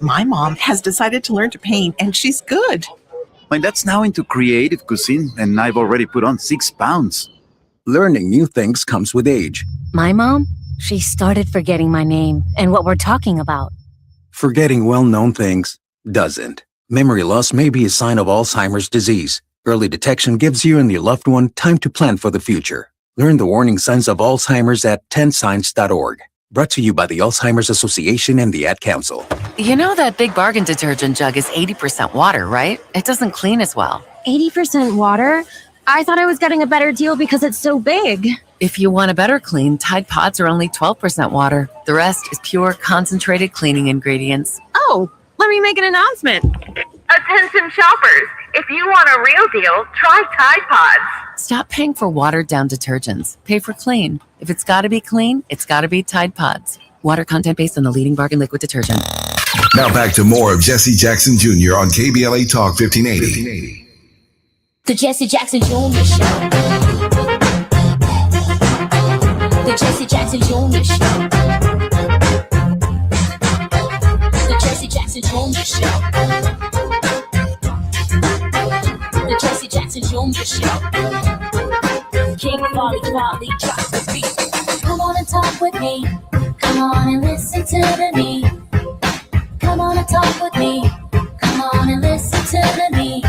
My mom has decided to learn to paint, and she's good. My dad's now into creative cuisine, and I've already put on 6 pounds. Learning new things comes with age. My mom, she started forgetting my name and what we're talking about. Forgetting well-known things doesn't. Memory loss may be a sign of Alzheimer's disease. Early detection gives you and your loved one time to plan for the future. Learn the warning signs of Alzheimer's at 10signs.org. Brought to you by the Alzheimer's Association and the Ad Council. You know that Big Bargain detergent jug is 80% water, right? It doesn't clean as well. 80% water? I thought I was getting a better deal because it's so big. If you want a better clean, Tide Pods are only 12% water. The rest is pure, concentrated cleaning ingredients. Oh, let me make an announcement. Attention shoppers, if you want a real deal, try Tide Pods. Stop paying for watered-down detergents. Pay for clean. If it's got to be clean, it's got to be Tide Pods. Water content based on the leading bargain liquid detergent. Now back to more of Jesse Jackson Jr. on KBLA Talk 1580. The Jesse Jackson Jr. Show. The Jesse Jackson Jr. Show. The Jesse Jackson Jr. Show. The Jesse Jackson Jr. Show. King Wally drops the beat. Come on and talk with me. Come on and listen to the me. Come on and talk with me. Come on and listen to the me.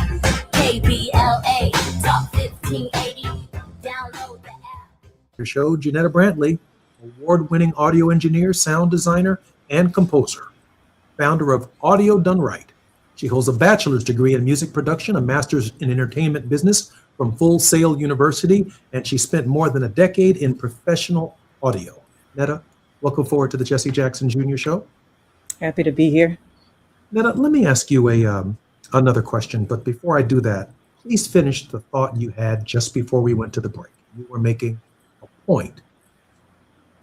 KBLA Talk 1580. Download the app. Your show, Janetta Brantley, award-winning audio engineer, sound designer, and composer. Founder of Audio Done Right. She holds a bachelor's degree in music production, a master's in entertainment business from Full Sail University, and she spent more than a decade in professional audio. Netta, welcome forward to the Jesse Jackson Jr. Show. Happy to be here. Netta, let me ask you another question, but before I do that, please finish the thought you had just before we went to the break. You were making a point,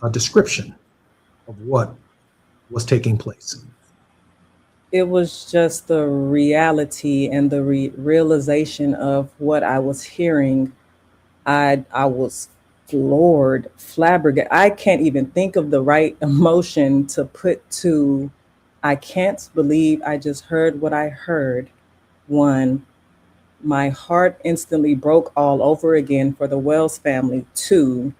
a description of what was taking place. It was just the reality and the realization of what I was hearing. I was floored, flabbergasted. I can't even think of the right emotion to put to, I can't believe I just heard what I heard. One, my heart instantly broke all over again for the Wells family too.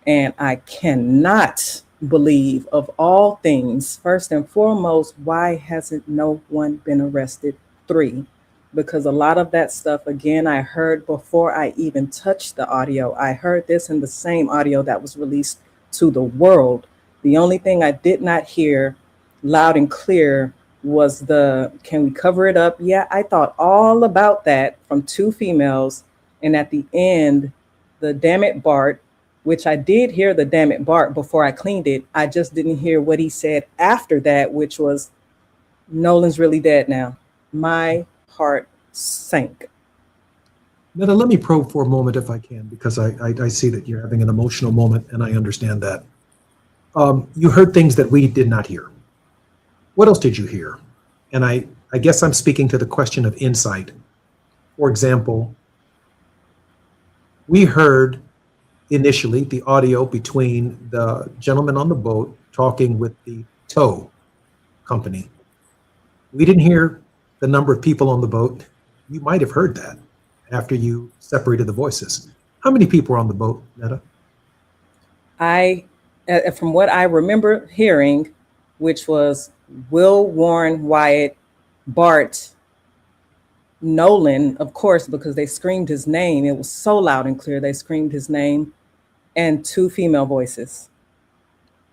And I cannot believe, of all things, first and foremost, why hasn't no one been arrested? 3, because a lot of that stuff, again, I heard before I even touched the audio. I heard this in the same audio that was released to the world. The only thing I did not hear loud and clear was the, can we cover it up? Yeah, I thought all about that from 2 females. And at the end, the damn it, Bart, which I did hear the damn it, Bart, before I cleaned it. I just didn't hear what he said after that, which was, Nolan's really dead now. My heart sank. Netta, let me probe for a moment if I can, because I see that you're having an emotional moment, and I understand that. You heard things that we did not hear. What else did you hear? And I guess I'm speaking to the question of insight. For example, we heard initially the audio between the gentleman on the boat talking with the tow company. We didn't hear the number of people on the boat. You might have heard that after you separated the voices. How many people were on the boat, Netta? From what I remember hearing, which was Will, Warren, Wyatt, Bart, Nolan, of course, because they screamed his name. It was so loud and clear. They screamed his name, and 2 female voices.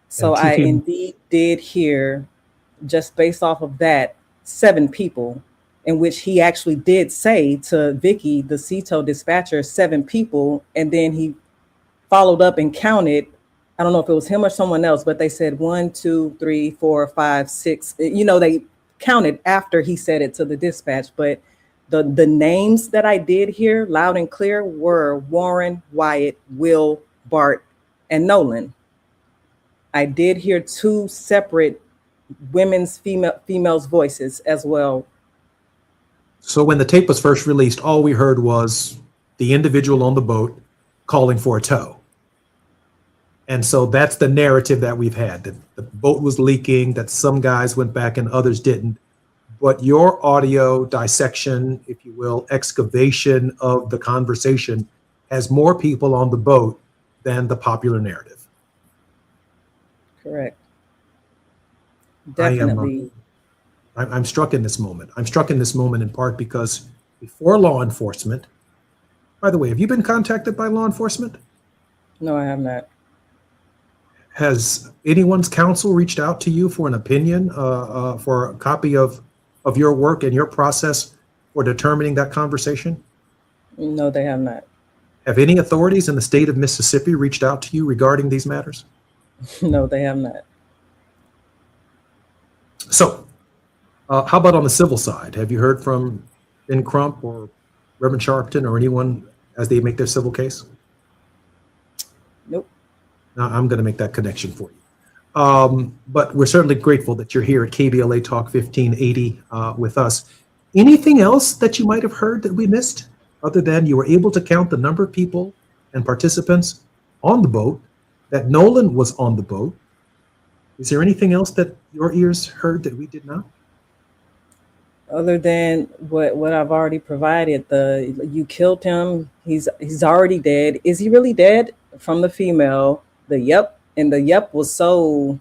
So I indeed did hear, just based off of that, 7 people, in which he actually did say to Vicky, the CETO dispatcher, 7 people. And then he followed up and counted. I don't know if it was him or someone else, but they said 1, 2, 3, 4, 5, 6. You know, they counted after he said it to the dispatch. But the names that I did hear loud and clear were Warren, Wyatt, Will, Bart, and Nolan. I did hear 2 separate females' voices as well. So when the tape was first released, all we heard was the individual on the boat calling for a tow. And so that's the narrative that we've had, that the boat was leaking, that some guys went back and others didn't. But your audio dissection, if you will, excavation of the conversation has more people on the boat than the popular narrative. Correct. Definitely. I'm struck in this moment. I'm struck in this moment in part because before law enforcement, by the way, have you been contacted by law enforcement? No, I have not. Has anyone's counsel reached out to you for an opinion, for a copy of your work and your process for determining that conversation? No, they have not. Have any authorities in the state of Mississippi reached out to you regarding these matters? No, they have not. So, how about on the civil side? Have you heard from Ben Crump or Reverend Sharpton or anyone as they make their civil case? Nope. Now, I'm going to make that connection for you. But we're certainly grateful that you're here at KBLA Talk 1580 with us. Anything else that you might have heard that we missed, other than you were able to count the number of people and participants on the boat, that Nolan was on the boat? Is there anything else that your ears heard that we did not? Other than what I've already provided, you killed him, he's already dead. Is he really dead? From the female, the yep, and the yep was so,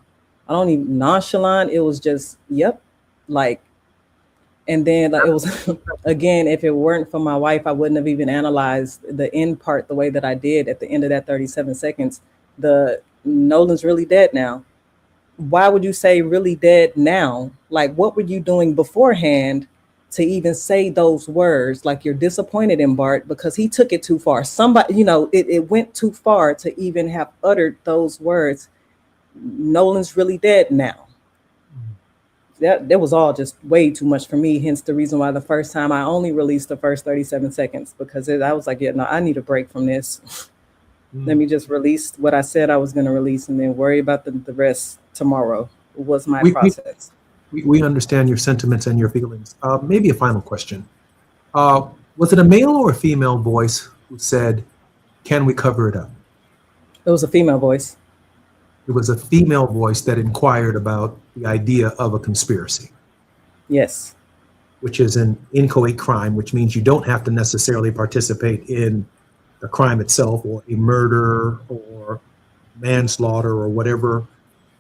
I don't even, nonchalant. It was just yep, like, and then like, it was again, if it weren't for my wife, I wouldn't have even analyzed the end part the way that I did at the end of that 37 seconds. The Nolan's really dead now. Why would you say really dead now? Like, what were you doing beforehand to even say those words? Like, you're disappointed in Bart because he took it too far. Somebody, you know, it went too far to even have uttered those words. Nolan's really dead now. That was all just way too much for me. Hence the reason why the first time I only released the first 37 seconds, because I was like, yeah, no, I need a break from this. Let me just release what I said I was going to release and then worry about the rest tomorrow. Was my process. We understand your sentiments and your feelings. Maybe a final question. Was it a male or a female voice who said, can we cover it up? It was a female voice. It was a female voice that inquired about the idea of a conspiracy. Yes. which is an inchoate crime, which means you don't have to necessarily participate in the crime itself, or a murder or manslaughter or whatever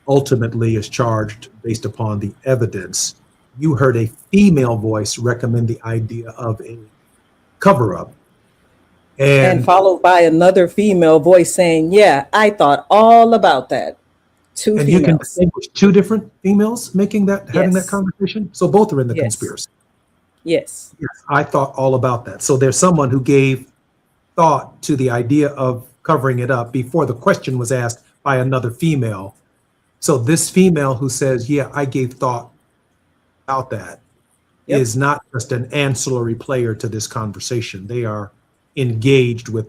ultimately is charged based upon the evidence. You heard a female voice recommend the idea of a cover-up. And followed by another female voice saying, yeah, I thought all about that. Two and females. you can distinguish two different females making that, having that Yes. conversation. So both are in the Yes. conspiracy. Yes. Yes, I thought all about that. So there's someone who gave thought to the idea of covering it up before the question was asked by another female. So this female who says, yeah, I gave thought about that, is not just an ancillary player to this conversation. They are engaged with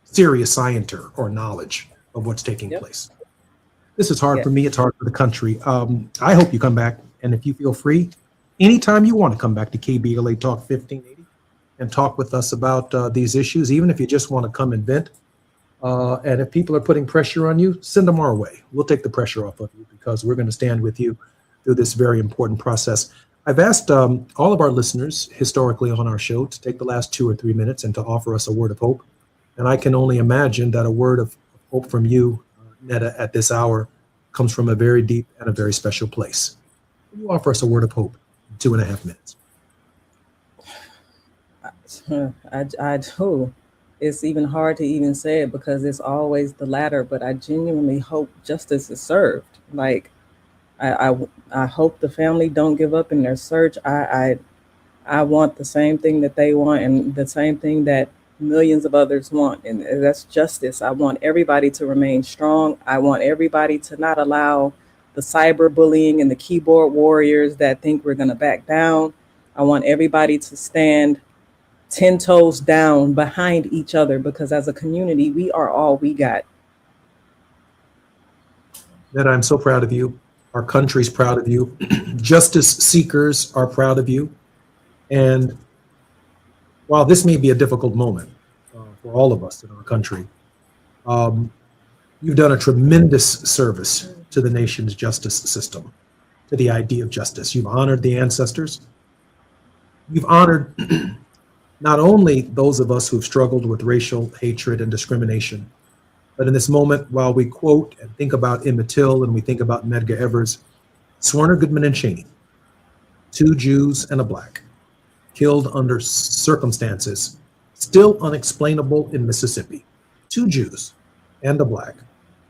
serious scienter or knowledge of what's taking place. This is hard for me. It's hard for the country. I hope you come back. And if you feel free, anytime you want to come back to KBLA Talk 1580 and talk with us about these issues, even if you just want to come and vent. And if people are putting pressure on you, send them our way. We'll take the pressure off of you because we're going to stand with you through this very important process. I've asked all of our listeners historically on our show to take the last 2 or 3 minutes and to offer us a word of hope. And I can only imagine that a word of hope from you, Netta, at this hour comes from a very deep and a very special place. Will you offer us a word of hope in 2.5 minutes? I do. It's even hard to even say it because it's always the latter, but I genuinely hope justice is served. Like, I hope the family don't give up in their search. I want the same thing that they want and the same thing that millions of others want, and that's justice. I want everybody to remain strong. I want everybody to not allow the cyberbullying and the keyboard warriors that think we're going to back down. I want everybody to stand 10 toes down behind each other because as a community, we are all we got. Netta, I'm so proud of you. Our country's proud of you. Justice seekers are proud of you. And while this may be a difficult moment for all of us in our country, you've done a tremendous service to the nation's justice system, to the idea of justice. You've honored the ancestors. You've honored not only those of us who've struggled with racial hatred and discrimination, but in this moment, while we quote and think about Emmett Till and we think about Medgar Evers, Swerner Goodman and Cheney, 2 Jews and a Black, killed under circumstances still unexplainable in Mississippi. 2 Jews and a Black,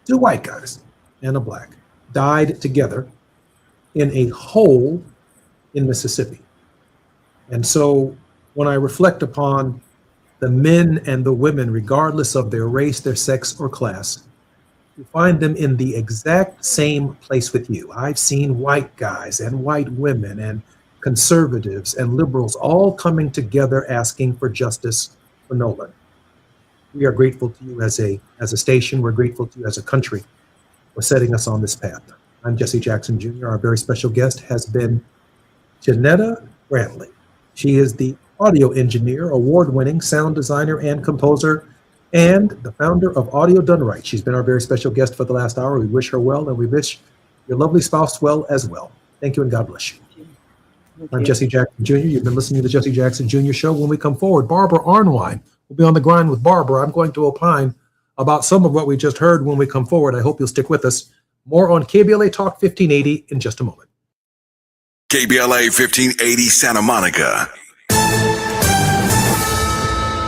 2 white guys and a Black, died together in a hole in Mississippi. And so when I reflect upon the men and the women, regardless of their race, their sex, or class, you find them in the exact same place with you. I've seen white guys and white women and conservatives and liberals all coming together asking for justice for Nolan. We are grateful to you as a station. We're grateful to you as a country for setting us on this path. I'm Jesse Jackson Jr. Our very special guest has been Janetta Brantley. She is the audio engineer, award-winning sound designer and composer, and the founder of Audio Done Right. She's been our very special guest for the last hour. We wish her well, and we wish your lovely spouse well as well. Thank you, and God bless you. I'm Jesse Jackson Jr. You've been listening to the Jesse Jackson Jr. Show. When we come forward, Barbara Arnwine will be on the grind with Barbara. I'm going to opine about some of what we just heard when we come forward. I hope you'll stick with us. More on KBLA Talk 1580 in just a moment. KBLA 1580 Santa Monica.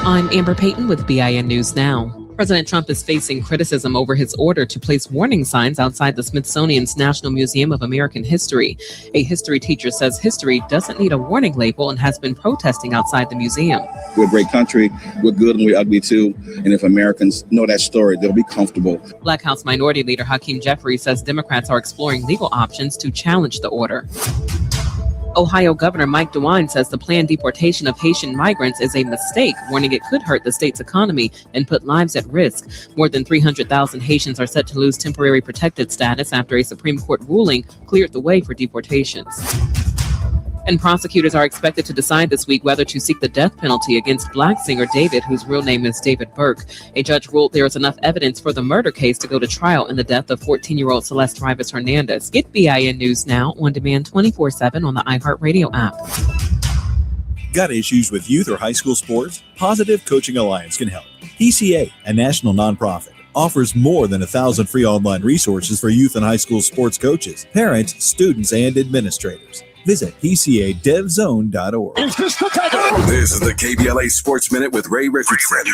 I'm Amber Payton with BIN News Now. President Trump is facing criticism over his order to place warning signs outside the Smithsonian's National Museum of American History. A history teacher says history doesn't need a warning label and has been protesting outside the museum. We're a great country. We're good and we're ugly too. And if Americans know that story, they'll be comfortable. Black House Minority Leader Hakeem Jeffries says Democrats are exploring legal options to challenge the order. Ohio Governor Mike DeWine says the planned deportation of Haitian migrants is a mistake, warning it could hurt the state's economy and put lives at risk. More than 300,000 Haitians are set to lose temporary protected status after a Supreme Court ruling cleared the way for deportations. And prosecutors are expected to decide this week whether to seek the death penalty against Black singer David, whose real name is David Burke. A judge ruled there is enough evidence for the murder case to go to trial in the death of 14-year-old Celeste Rivas Hernandez. Get BIN News Now on demand 24/7 on the iHeartRadio app. Got issues with youth or high school sports? Positive Coaching Alliance can help. PCA, a national nonprofit, offers more than 1,000 free online resources for youth and high school sports coaches, parents, students, and administrators. Visit PCADevZone.org. This is the KBLA Sports Minute with Ray Richardson.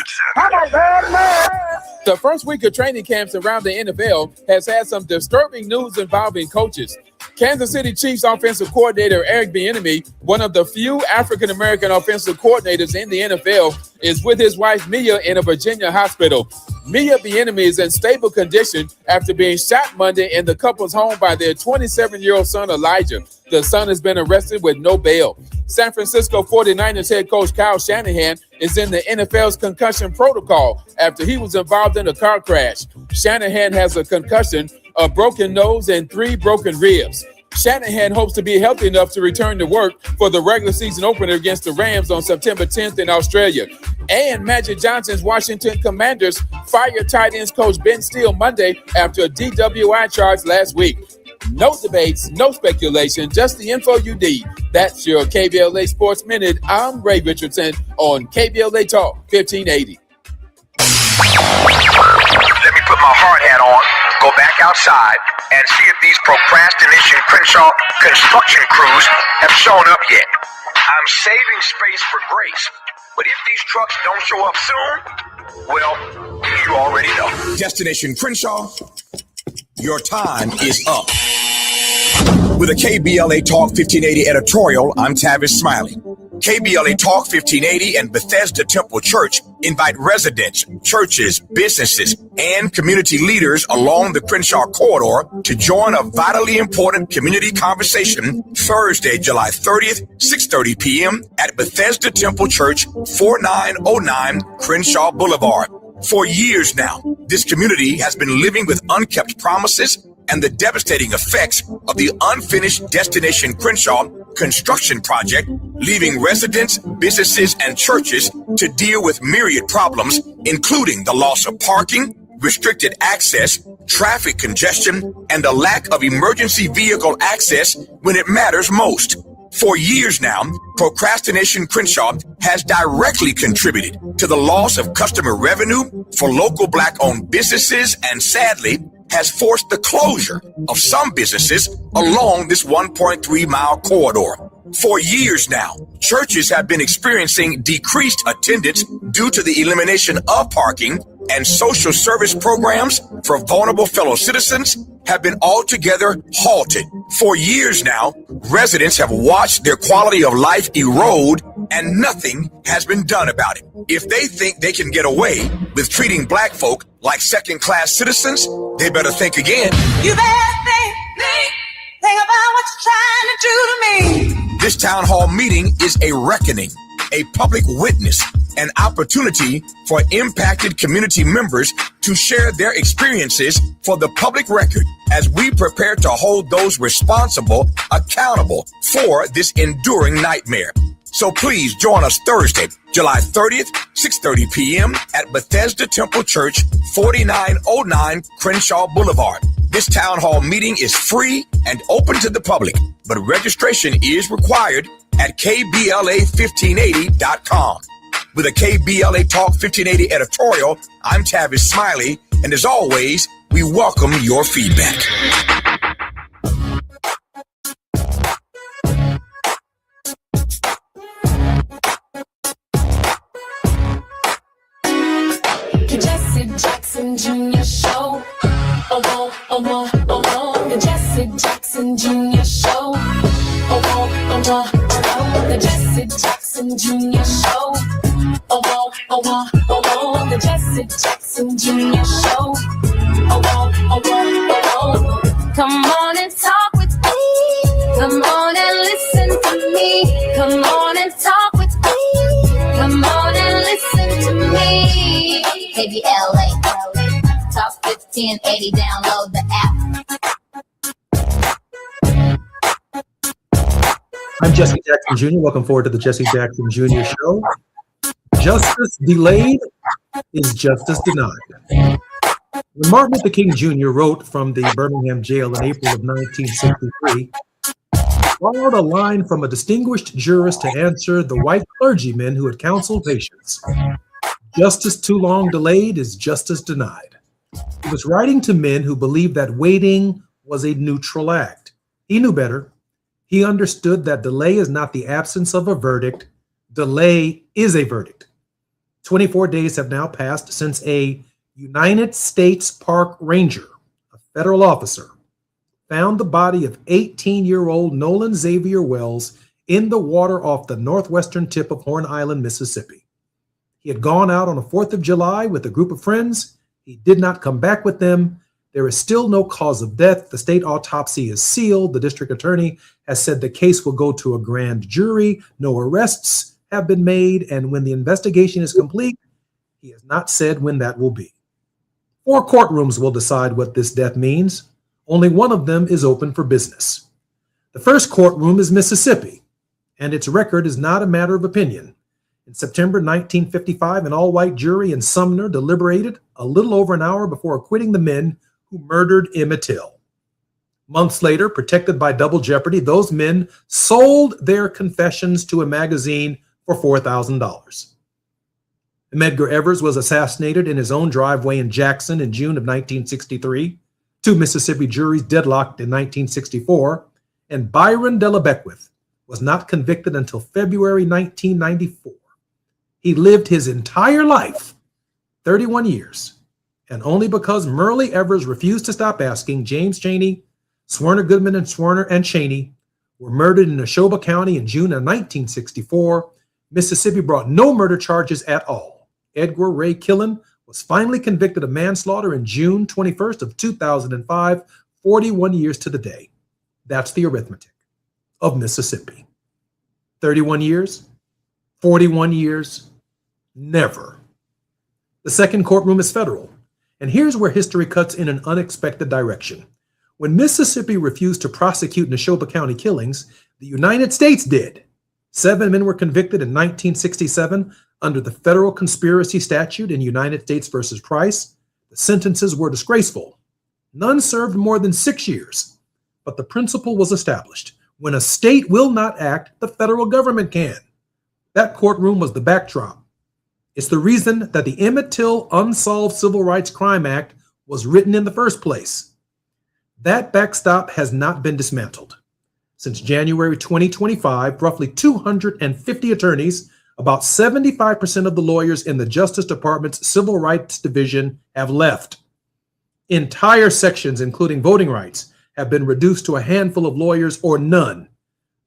The first week of training camps around the NFL has had some disturbing news involving coaches. Kansas City Chiefs offensive coordinator Eric Bieniemy, one of the few African-American offensive coordinators in the NFL, is with his wife Mia in a Virginia hospital. Mia Bieniemy is in stable condition after being shot Monday in the couple's home by their 27-year-old son Elijah. The son has been arrested with no bail. San Francisco 49ers head coach Kyle Shanahan is in the NFL's concussion protocol after he was involved in a car crash. Shanahan has a concussion, a broken nose, and 3 broken ribs. Shanahan hopes to be healthy enough to return to work for the regular season opener against the Rams on September 10th in Australia. And Magic Johnson's Washington Commanders fired tight ends coach Ben Steele Monday after a DWI charge last week. No debates, no speculation, just the info you need. That's your KBLA Sports Minute. I'm Ray Richardson on KBLA Talk 1580. Let me put my hard hat on, go back outside, and see if these procrastination Crenshaw construction crews have shown up yet. I'm saving space for grace, but if these trucks don't show up soon, well, you already know. Destination Crenshaw, your time is up. With a KBLA Talk 1580 editorial, I'm Tavis Smiley. KBLA Talk 1580 and Bethesda Temple Church invite residents, churches, businesses, and community leaders along the Crenshaw corridor to join a vitally important community conversation Thursday, July 30th, 6:30 p.m. at Bethesda Temple Church, 4909 Crenshaw Boulevard. For years now, this community has been living with unkept promises and the devastating effects of the unfinished Destination Crenshaw construction project, leaving residents, businesses, and churches to deal with myriad problems, including the loss of parking, restricted access, traffic congestion, and the lack of emergency vehicle access when it matters most. For years now, Procrastination Crenshaw has directly contributed to the loss of customer revenue for local Black-owned businesses and, sadly, has forced the closure of some businesses along this 1.3-mile corridor. For years now, churches have been experiencing decreased attendance due to the elimination of parking, and social service programs for vulnerable fellow citizens have been altogether halted. For years now, residents have watched their quality of life erode, and nothing has been done about it. If they think they can get away with treating Black folk like second-class citizens, they better think again. You better think about what you're trying to do to me. This town hall meeting is a reckoning, a public witness, an opportunity for impacted community members to share their experiences for the public record as we prepare to hold those responsible accountable for this enduring nightmare. So please join us Thursday, July 30th, 6:30 p.m. at Bethesda Temple Church, 4909 Crenshaw Boulevard. This town hall meeting is free and open to the public, but registration is required at KBLA1580.com. With a KBLA Talk 1580 editorial, I'm Tavis Smiley, and as always, we welcome your feedback. The Jesse Jackson Jr. Show. The Jesse Jackson Jr. Show. The Jesse Jackson Jr. Show. The Jesse Jackson Jr. Show. Come on and talk with me. Come on and listen to me. Come on and talk with me. Come on and listen to me. KBLA Talk 1580. Download the app. I'm Jesse Jackson Jr. Welcome forward to the Jesse Jackson Jr. Show. Justice delayed is justice denied. When Martin Luther King Jr. wrote from the Birmingham jail in April of 1963, borrowed a line from a distinguished jurist to answer the white clergymen who had counseled patience. Justice too long delayed is justice denied. He was writing to men who believed that waiting was a neutral act. He knew better. He understood that delay is not the absence of a verdict. Delay is a verdict. 24 days have now passed since a United States Park Ranger, a federal officer, found the body of 18-year-old Nolan Xavier Wells in the water off the northwestern tip of Horn Island, Mississippi. He had gone out on the 4th of July with a group of friends. He did not come back with them. There is still no cause of death. The state autopsy is sealed. The district attorney has said the case will go to a grand jury. No arrests have been made. And when the investigation is complete, he has not said when that will be. 4 courtrooms will decide what this death means. Only one of them is open for business. The first courtroom is Mississippi, and its record is not a matter of opinion. In September 1955, an all-white jury in Sumner deliberated a little over an hour before acquitting the men who murdered Emmett Till. Months later, protected by double jeopardy, those men sold their confessions to a magazine for $4,000. Medgar Evers was assassinated in his own driveway in Jackson in June of 1963. 2 Mississippi juries deadlocked in 1964, and Byron Della Beckwith was not convicted until February 1994. He lived his entire life, 31 years, and only because Myrlie Evers refused to stop asking, James Chaney, Swerner Goodman, and Swerner and Chaney were murdered in Neshoba County in June of 1964. Mississippi brought no murder charges at all. Edgar Ray Killen was finally convicted of manslaughter in June 21st of 2005, 41 years to the day. That's the arithmetic of Mississippi. 31 years, 41 years, never. The second courtroom is federal, and here's where history cuts in an unexpected direction. When Mississippi refused to prosecute Neshoba County killings, the United States did. 7 men were convicted in 1967 under the federal conspiracy statute in United States versus Price. The sentences were disgraceful. None served more than 6 years, but the principle was established. When a state will not act, the federal government can. That courtroom was the backdrop. It's the reason that the Emmett Till Unsolved Civil Rights Crime Act was written in the first place. That backstop has not been dismantled. Since January 2025, roughly 250 attorneys, about 75% of the lawyers in the Justice Department's Civil Rights Division have left. Entire sections, including voting rights, have been reduced to a handful of lawyers or none.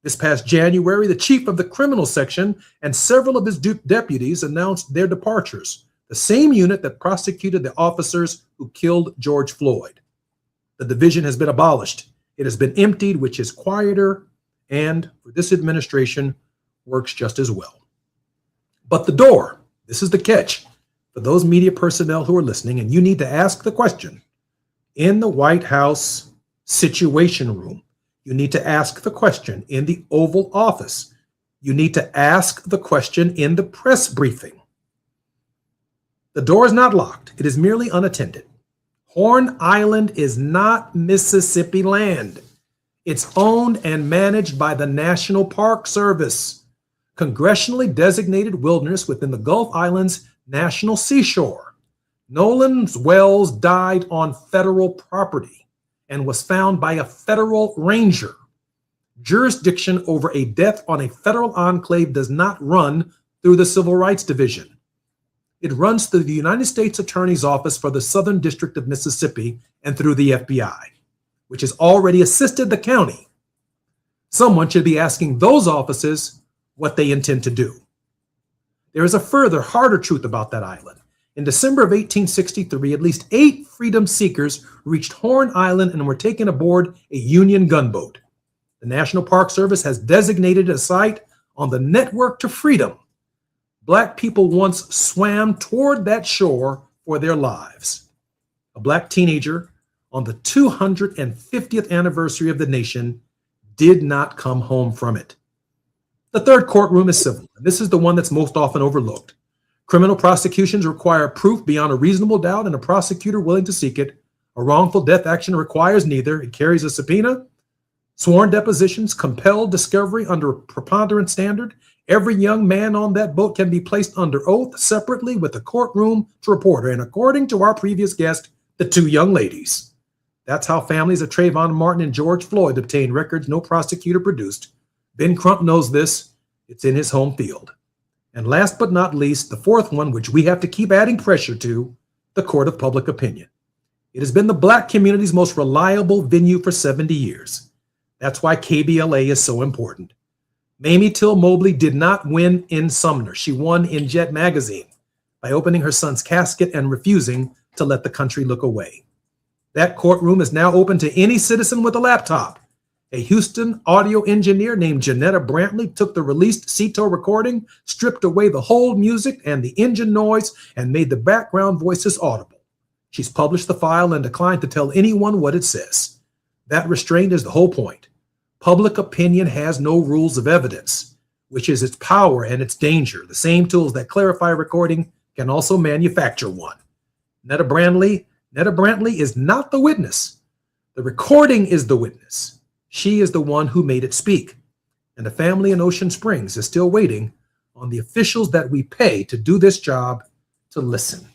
This past January, the chief of the criminal section and several of his deputies announced their departures, the same unit that prosecuted the officers who killed George Floyd. The division has been abolished. It has been emptied, which is quieter, and for this administration, works just as well. But the door, this is the catch for those media personnel who are listening, and you need to ask the question. In the White House Situation Room, you need to ask the question in the Oval Office. You need to ask the question in the press briefing. The door is not locked. It is merely unattended. Horn Island is not Mississippi land. It's owned and managed by the National Park Service, congressionally designated wilderness within the Gulf Islands National Seashore. Nolan Wells died on federal property and was found by a federal ranger. Jurisdiction over a death on a federal enclave does not run through the Civil Rights Division. It runs through the United States Attorney's Office for the Southern District of Mississippi and through the FBI, which has already assisted the county. Someone should be asking those offices what they intend to do. There is a further, harder truth about that island. In December of 1863, at least 8 freedom seekers reached Horn Island and were taken aboard a Union gunboat. The National Park Service has designated a site on the network to freedom. Black people once swam toward that shore for their lives. A Black teenager on the 250th anniversary of the nation did not come home from it. The third courtroom is civil, and this is the one that's most often overlooked. Criminal prosecutions require proof beyond a reasonable doubt and a prosecutor willing to seek it. A wrongful death action requires neither. It carries a subpoena. Sworn depositions, compelled discovery under a preponderance standard. Every young man on that boat can be placed under oath separately with the courtroom reporter. And according to our previous guest, the two young ladies, that's how families of Trayvon Martin and George Floyd obtained records no prosecutor produced. Ben Crump knows this. It's in his home field. And last but not least, the fourth one, which we have to keep adding pressure to, the court of public opinion. It has been the Black community's most reliable venue for 70 years. That's why KBLA is so important. Mamie Till Mobley did not win in Sumner. She won in Jet Magazine by opening her son's casket and refusing to let the country look away. That courtroom is now open to any citizen with a laptop. A Houston audio engineer named Janetta Brantley took the released Cito recording, stripped away the hold music and the engine noise, and made the background voices audible. She's published the file and declined to tell anyone what it says. That restraint is the whole point. Public opinion has no rules of evidence, which is its power and its danger. The same tools that clarify recording can also manufacture one. Netta Brantley is not the witness. The recording is the witness. She is the one who made it speak. And the family in Ocean Springs is still waiting on the officials that we pay to do this job to listen.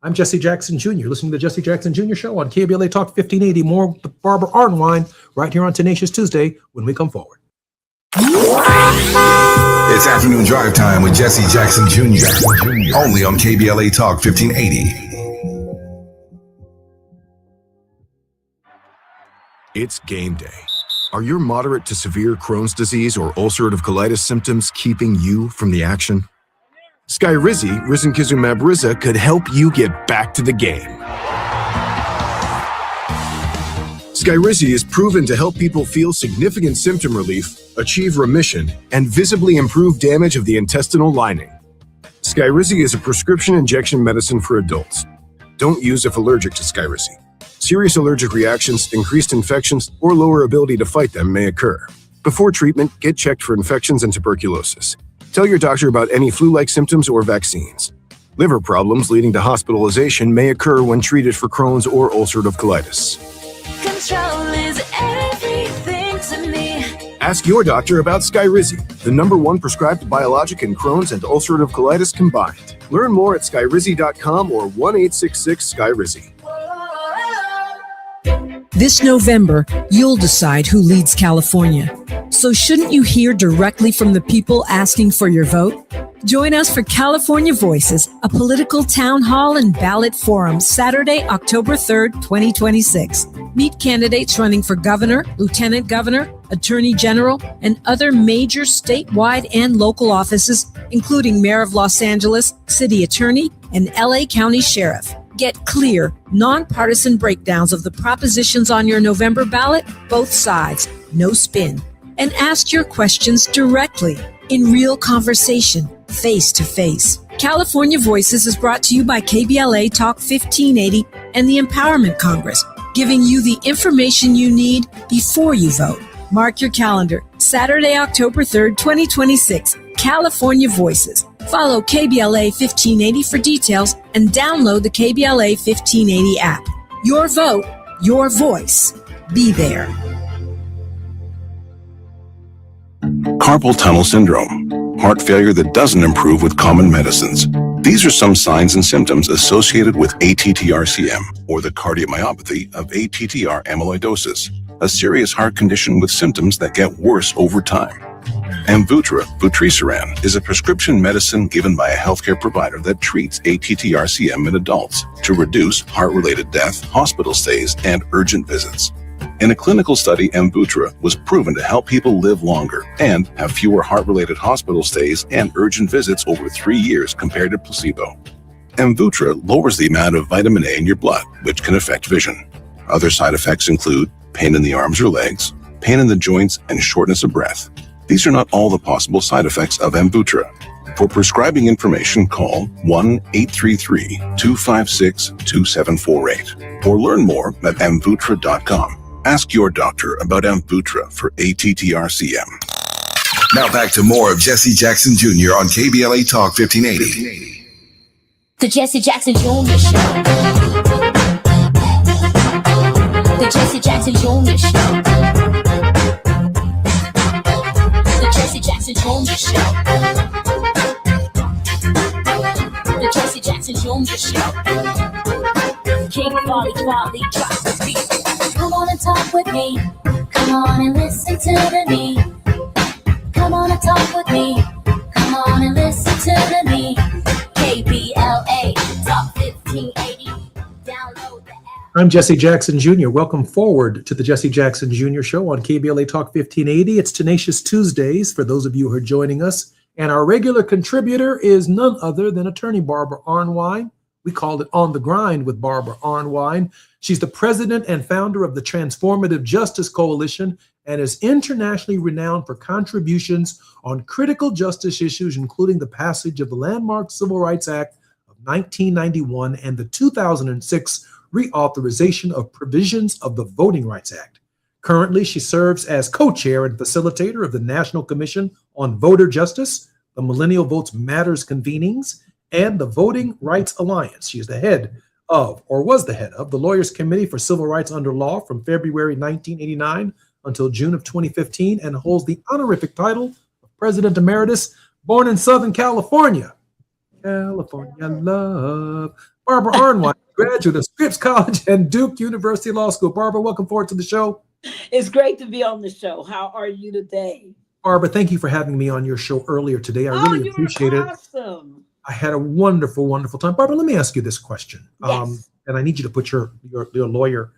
I'm Jesse Jackson Jr., listening to the Jesse Jackson Jr. Show on KBLA Talk 1580. More with Barbara Arnwine right here on Tenacious Tuesday when we come forward. It's afternoon drive time with Jesse Jackson Jr. Only on KBLA Talk 1580. It's game day. Are your moderate to severe Crohn's disease or ulcerative colitis symptoms keeping you from the action? Skyrizi, risankizumab Riza, could help you get back to the game. Skyrizi is proven to help people feel significant symptom relief, achieve remission, and visibly improve damage of the intestinal lining. Skyrizi is a prescription injection medicine for adults. Don't use if allergic to Skyrizi. Serious allergic reactions, increased infections, or lower ability to fight them may occur. Before treatment, get checked for infections and tuberculosis. Tell your doctor about any flu-like symptoms or vaccines. Liver problems leading to hospitalization may occur when treated for Crohn's or ulcerative colitis. Control is everything to me. Ask your doctor about Skyrizi, the #1 prescribed biologic in Crohn's and ulcerative colitis combined. Learn more at skyrizi.com or 1-866-SKYRIZI. This November, you'll decide who leads California. So shouldn't you hear directly from the people asking for your vote? Join us for California Voices, a political town hall and ballot forum, Saturday, October 3rd, 2026. Meet candidates running for governor, lieutenant governor, attorney general, and other major statewide and local offices, including mayor of Los Angeles, city attorney, and LA County sheriff. Get clear, nonpartisan breakdowns of the propositions on your November ballot, both sides, no spin. And ask your questions directly, in real conversation, face to face. California Voices is brought to you by KBLA Talk 1580 and the Empowerment Congress, giving you the information you need before you vote. Mark your calendar, Saturday, October 3rd, 2026, California Voices. Follow KBLA 1580 for details and download the KBLA 1580 app. Your vote, your voice. Be there. Carpal tunnel syndrome, heart failure that doesn't improve with common medicines. These are some signs and symptoms associated with ATTR-CM, or the cardiomyopathy of ATTR amyloidosis, a serious heart condition with symptoms that get worse over time. Amvuttra, vutrisiran, is a prescription medicine given by a healthcare provider that treats ATTR-CM in adults to reduce heart-related death, hospital stays, and urgent visits. In a clinical study, Amvuttra was proven to help people live longer and have fewer heart-related hospital stays and urgent visits over 3 years compared to placebo. Amvuttra lowers the amount of vitamin A in your blood, which can affect vision. Other side effects include pain in the arms or legs, pain in the joints, and shortness of breath. These are not all the possible side effects of Amvuttra. For prescribing information, call 1-833-256-2748 or learn more at amvuttra.com. Ask your doctor about Amvuttra for ATTR-CM. Now back to more of Jesse Jackson Jr. on KBLA Talk 1580. The Jesse Jackson Jr. Show. The Jesse Jackson Jr. Show. Jackson Jr. Show. The Jesse Jackson Jr. Show. King Quality drops the beat. Come on and talk with me. Come on and listen to me. Come on and talk with me. Come on and listen to me. KBLA Talk 1580. Download the app. I'm Jesse Jackson Jr. Welcome forward to the Jesse Jackson Jr. Show on KBLA Talk 1580. It's Tenacious Tuesdays for those of you who are joining us. And our regular contributor is none other than attorney Barbara Arnwine. We called it On the Grind with Barbara Arnwine. She's the president and founder of the Transformative Justice Coalition and is internationally renowned for contributions on critical justice issues, including the passage of the landmark Civil Rights Act of 1991 and the 2006 reauthorization of provisions of the Voting Rights Act. Currently, she serves as co-chair and facilitator of the National Commission on Voter Justice, the Millennial Votes Matters convenings, and the Voting Rights Alliance. She is the head of, or was the head of, the Lawyers Committee for Civil Rights Under Law from February 1989 until June of 2015, and holds the honorific title of President Emeritus, born in Southern California. California love. Barbara Arnwine, graduate of Scripps College and Duke University Law School. Barbara, welcome forward to the show. It's great to be on the show. How are you today? Barbara, thank you for having me on your show earlier today. I really appreciate it. Awesome. I had a wonderful, wonderful time. Barbara, let me ask you this question. Yes. And I need you to put your lawyer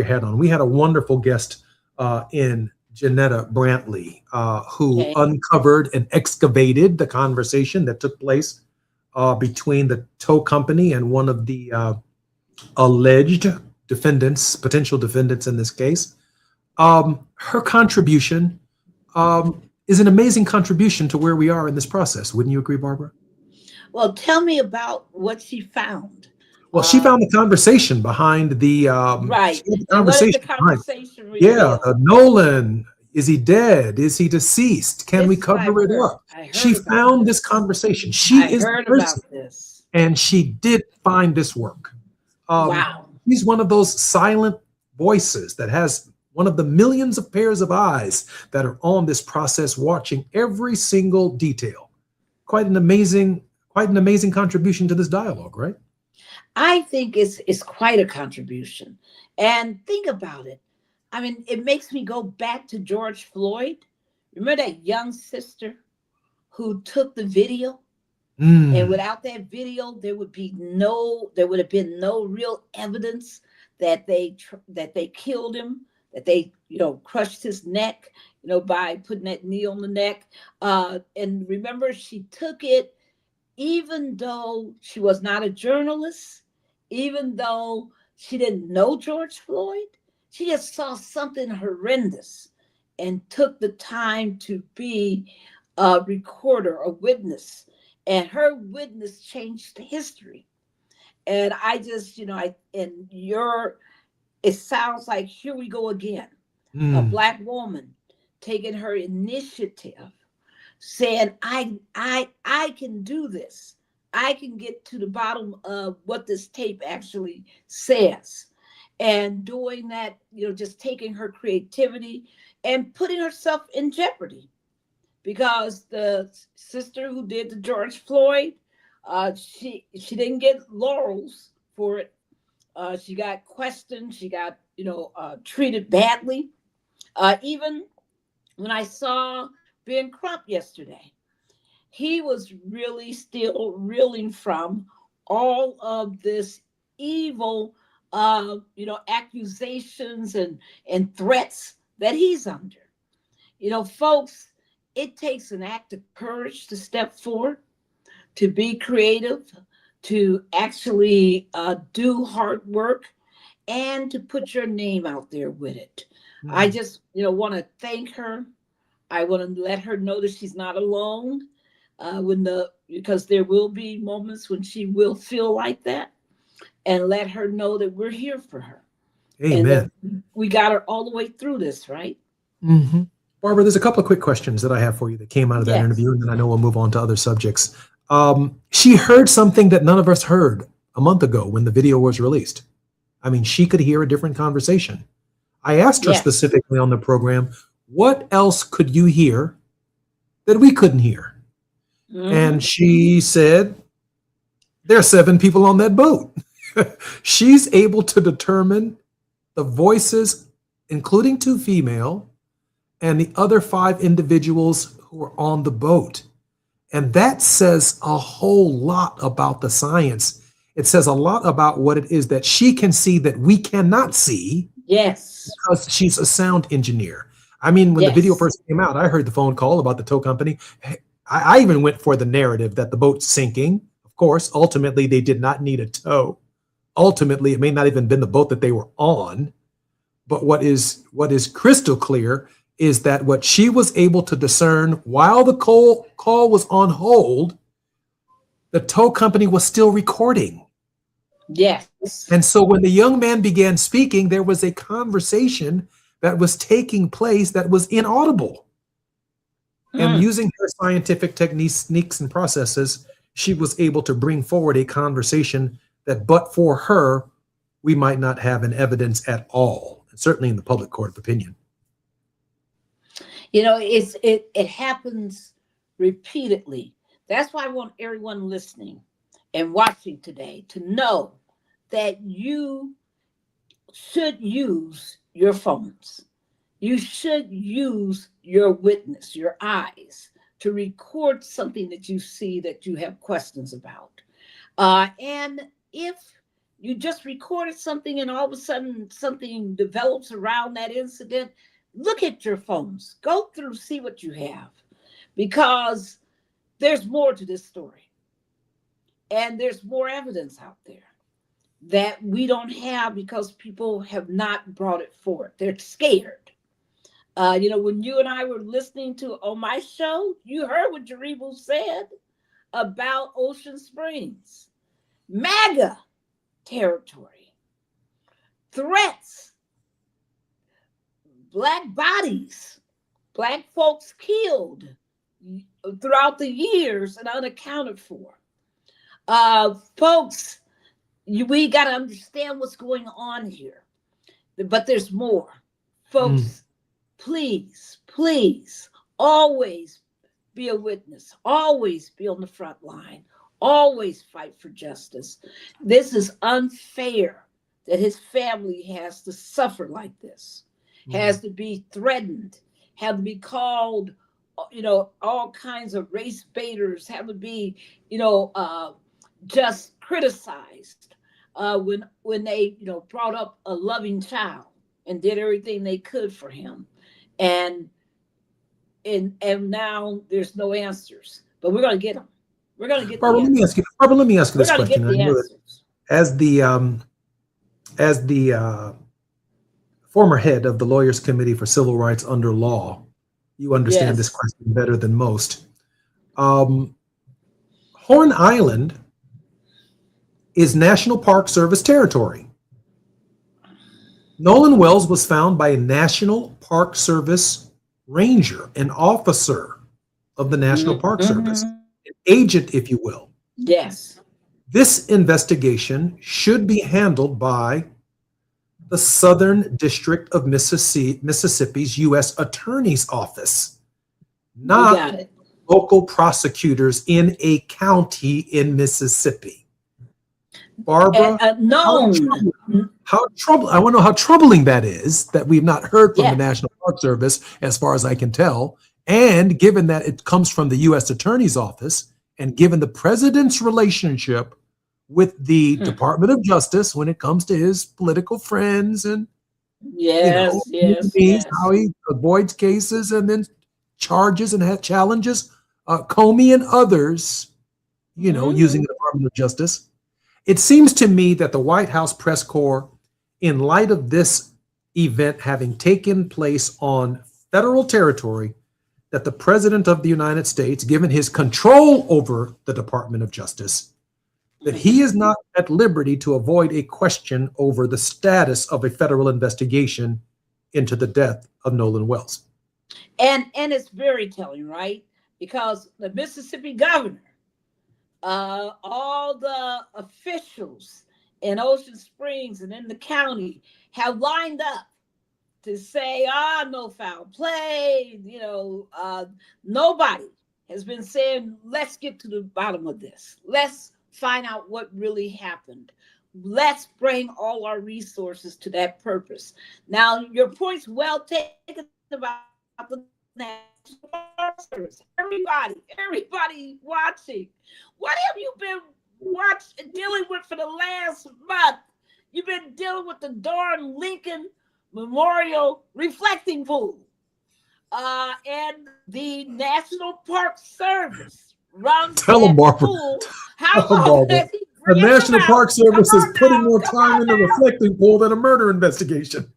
hat on. We had a wonderful guest in Janetta Brantley, who uncovered and excavated the conversation that took place between the tow company and one of the alleged defendants, potential defendants in this case. Her contribution is an amazing contribution to where we are in this process. Wouldn't you agree, Barbara? Well, tell me about what she found. Well, she found the conversation behind the right. Conversation. Nolan, is he dead? Is he deceased? Can we cover it up? She found this conversation. She is the person, this. And she did find this work. Wow. She's one of those silent voices that has one of the millions of pairs of eyes that are on this process, watching every single detail. Quite an amazing contribution to this dialogue, right? I think it's quite a contribution. And think about it. I mean, it makes me go back to George Floyd. Remember that young sister who took the video? And without that video, there would have been no real evidence that they killed him, that they, crushed his neck, by putting that knee on the neck. And remember, she took it, even though she was not a journalist, even though she didn't know George Floyd, she just saw something horrendous and took the time to be a recorder, a witness. And her witness changed history. And I just, it sounds like, here we go again. A Black woman taking her initiative, saying, I can do this. I can get to the bottom of what this tape actually says. And doing that, just taking her creativity and putting herself in jeopardy. Because the sister who did the George Floyd, she didn't get laurels for it. She got questioned. She got, treated badly. Even when I saw Ben Crump yesterday, he was really still reeling from all of this evil, accusations and threats that he's under. Folks, it takes an act of courage to step forward, to be creative, to actually do hard work, and to put your name out there with it. I just, want to thank her. I want to let her know that she's not alone. Because there will be moments when she will feel like that, and let her know that we're here for her. Amen. And we got her all the way through this, right? Mm-hmm. Barbara, there's a couple of quick questions that I have for you that came out of that interview, and then I know we'll move on to other subjects. She heard something that none of us heard a month ago when the video was released. I mean, she could hear a different conversation. I asked her specifically on the program, what else could you hear that we couldn't hear. And she said, there are 7 people on that boat. She's able to determine the voices, including 2 female, and the other 5 individuals who are on the boat. And that says a whole lot about the science. It says a lot about what it is that she can see that we cannot see. Yes. Because she's a sound engineer. I mean, when the video first came out, I heard the phone call about the tow company. I even went for the narrative that the boat's sinking. Of course, ultimately, they did not need a tow. Ultimately, it may not even been the boat that they were on. But what is crystal clear is that what she was able to discern while the call was on hold, the tow company was still recording. Yes. And so when the young man began speaking, there was a conversation that was taking place that was inaudible. And using her scientific techniques and processes, she was able to bring forward a conversation that, but for her, we might not have an evidence at all, certainly in the public court of opinion. You know, it happens repeatedly. That's why I want everyone listening and watching today to know that you should use your phones. You should use your witness, your eyes, to record something that you see that you have questions about. And if you just recorded something and all of a sudden something develops around that incident, look at your phones. Go through, see what you have, because there's more to this story. And there's more evidence out there that we don't have because people have not brought it forward. They're scared. You know, when you and I were listening to on my show, you heard what Jaribu said about Ocean Springs. MAGA territory. Threats. Black bodies. Black folks killed throughout the years and unaccounted for. Folks, we got to understand what's going on here. But there's more. Folks, please, please, always be a witness. Always be on the front line. Always fight for justice. This is unfair that his family has to suffer like this, has to be threatened, have to be called, you know, all kinds of race baiters, have to be, you know, just criticized when they, you know, brought up a loving child and did everything they could for him. And now there's no answers, but we're going to get them. We're going to get Barbara, let me ask you this question. I know that as the former head of the Lawyers Committee for Civil Rights under Law, you understand this question better than most. Horn Island is National Park Service territory. Nolan Wells was found by a National Park Service ranger, an officer of the National Park Service, an agent, if you will. Yes. This investigation should be handled by the Southern District of Mississippi's U.S. Attorney's Office, not local prosecutors in a county in Mississippi. Barbara, I want to know how troubling that is that we've not heard from the National Park Service, as far as I can tell. And given that it comes from the U.S. Attorney's Office, and given the president's relationship with the Department of Justice when it comes to his political friends and how he avoids cases and then charges and challenges Comey and others, using the Department of Justice. It seems to me that the White House press corps, in light of this event having taken place on federal territory, that the President of the United States, given his control over the Department of Justice, that he is not at liberty to avoid a question over the status of a federal investigation into the death of Nolan Wells. And it's very telling, right? Because the Mississippi governor, all the officials in Ocean Springs and in the county have lined up to say, no foul play, nobody has been saying, let's get to the bottom of this. Let's find out what really happened. Let's bring all our resources to that purpose. Now, your point's well taken about the National Park Service. Everybody watching. What have you been dealing with for the last month? You've been dealing with the darn Lincoln Memorial reflecting pool. And the National Park Service runs Tell them, Barbara. pool. How Tell 'em, long Barbara. has he The bringing them National out? Park Service is putting more time in the Come on. reflecting pool than a murder investigation.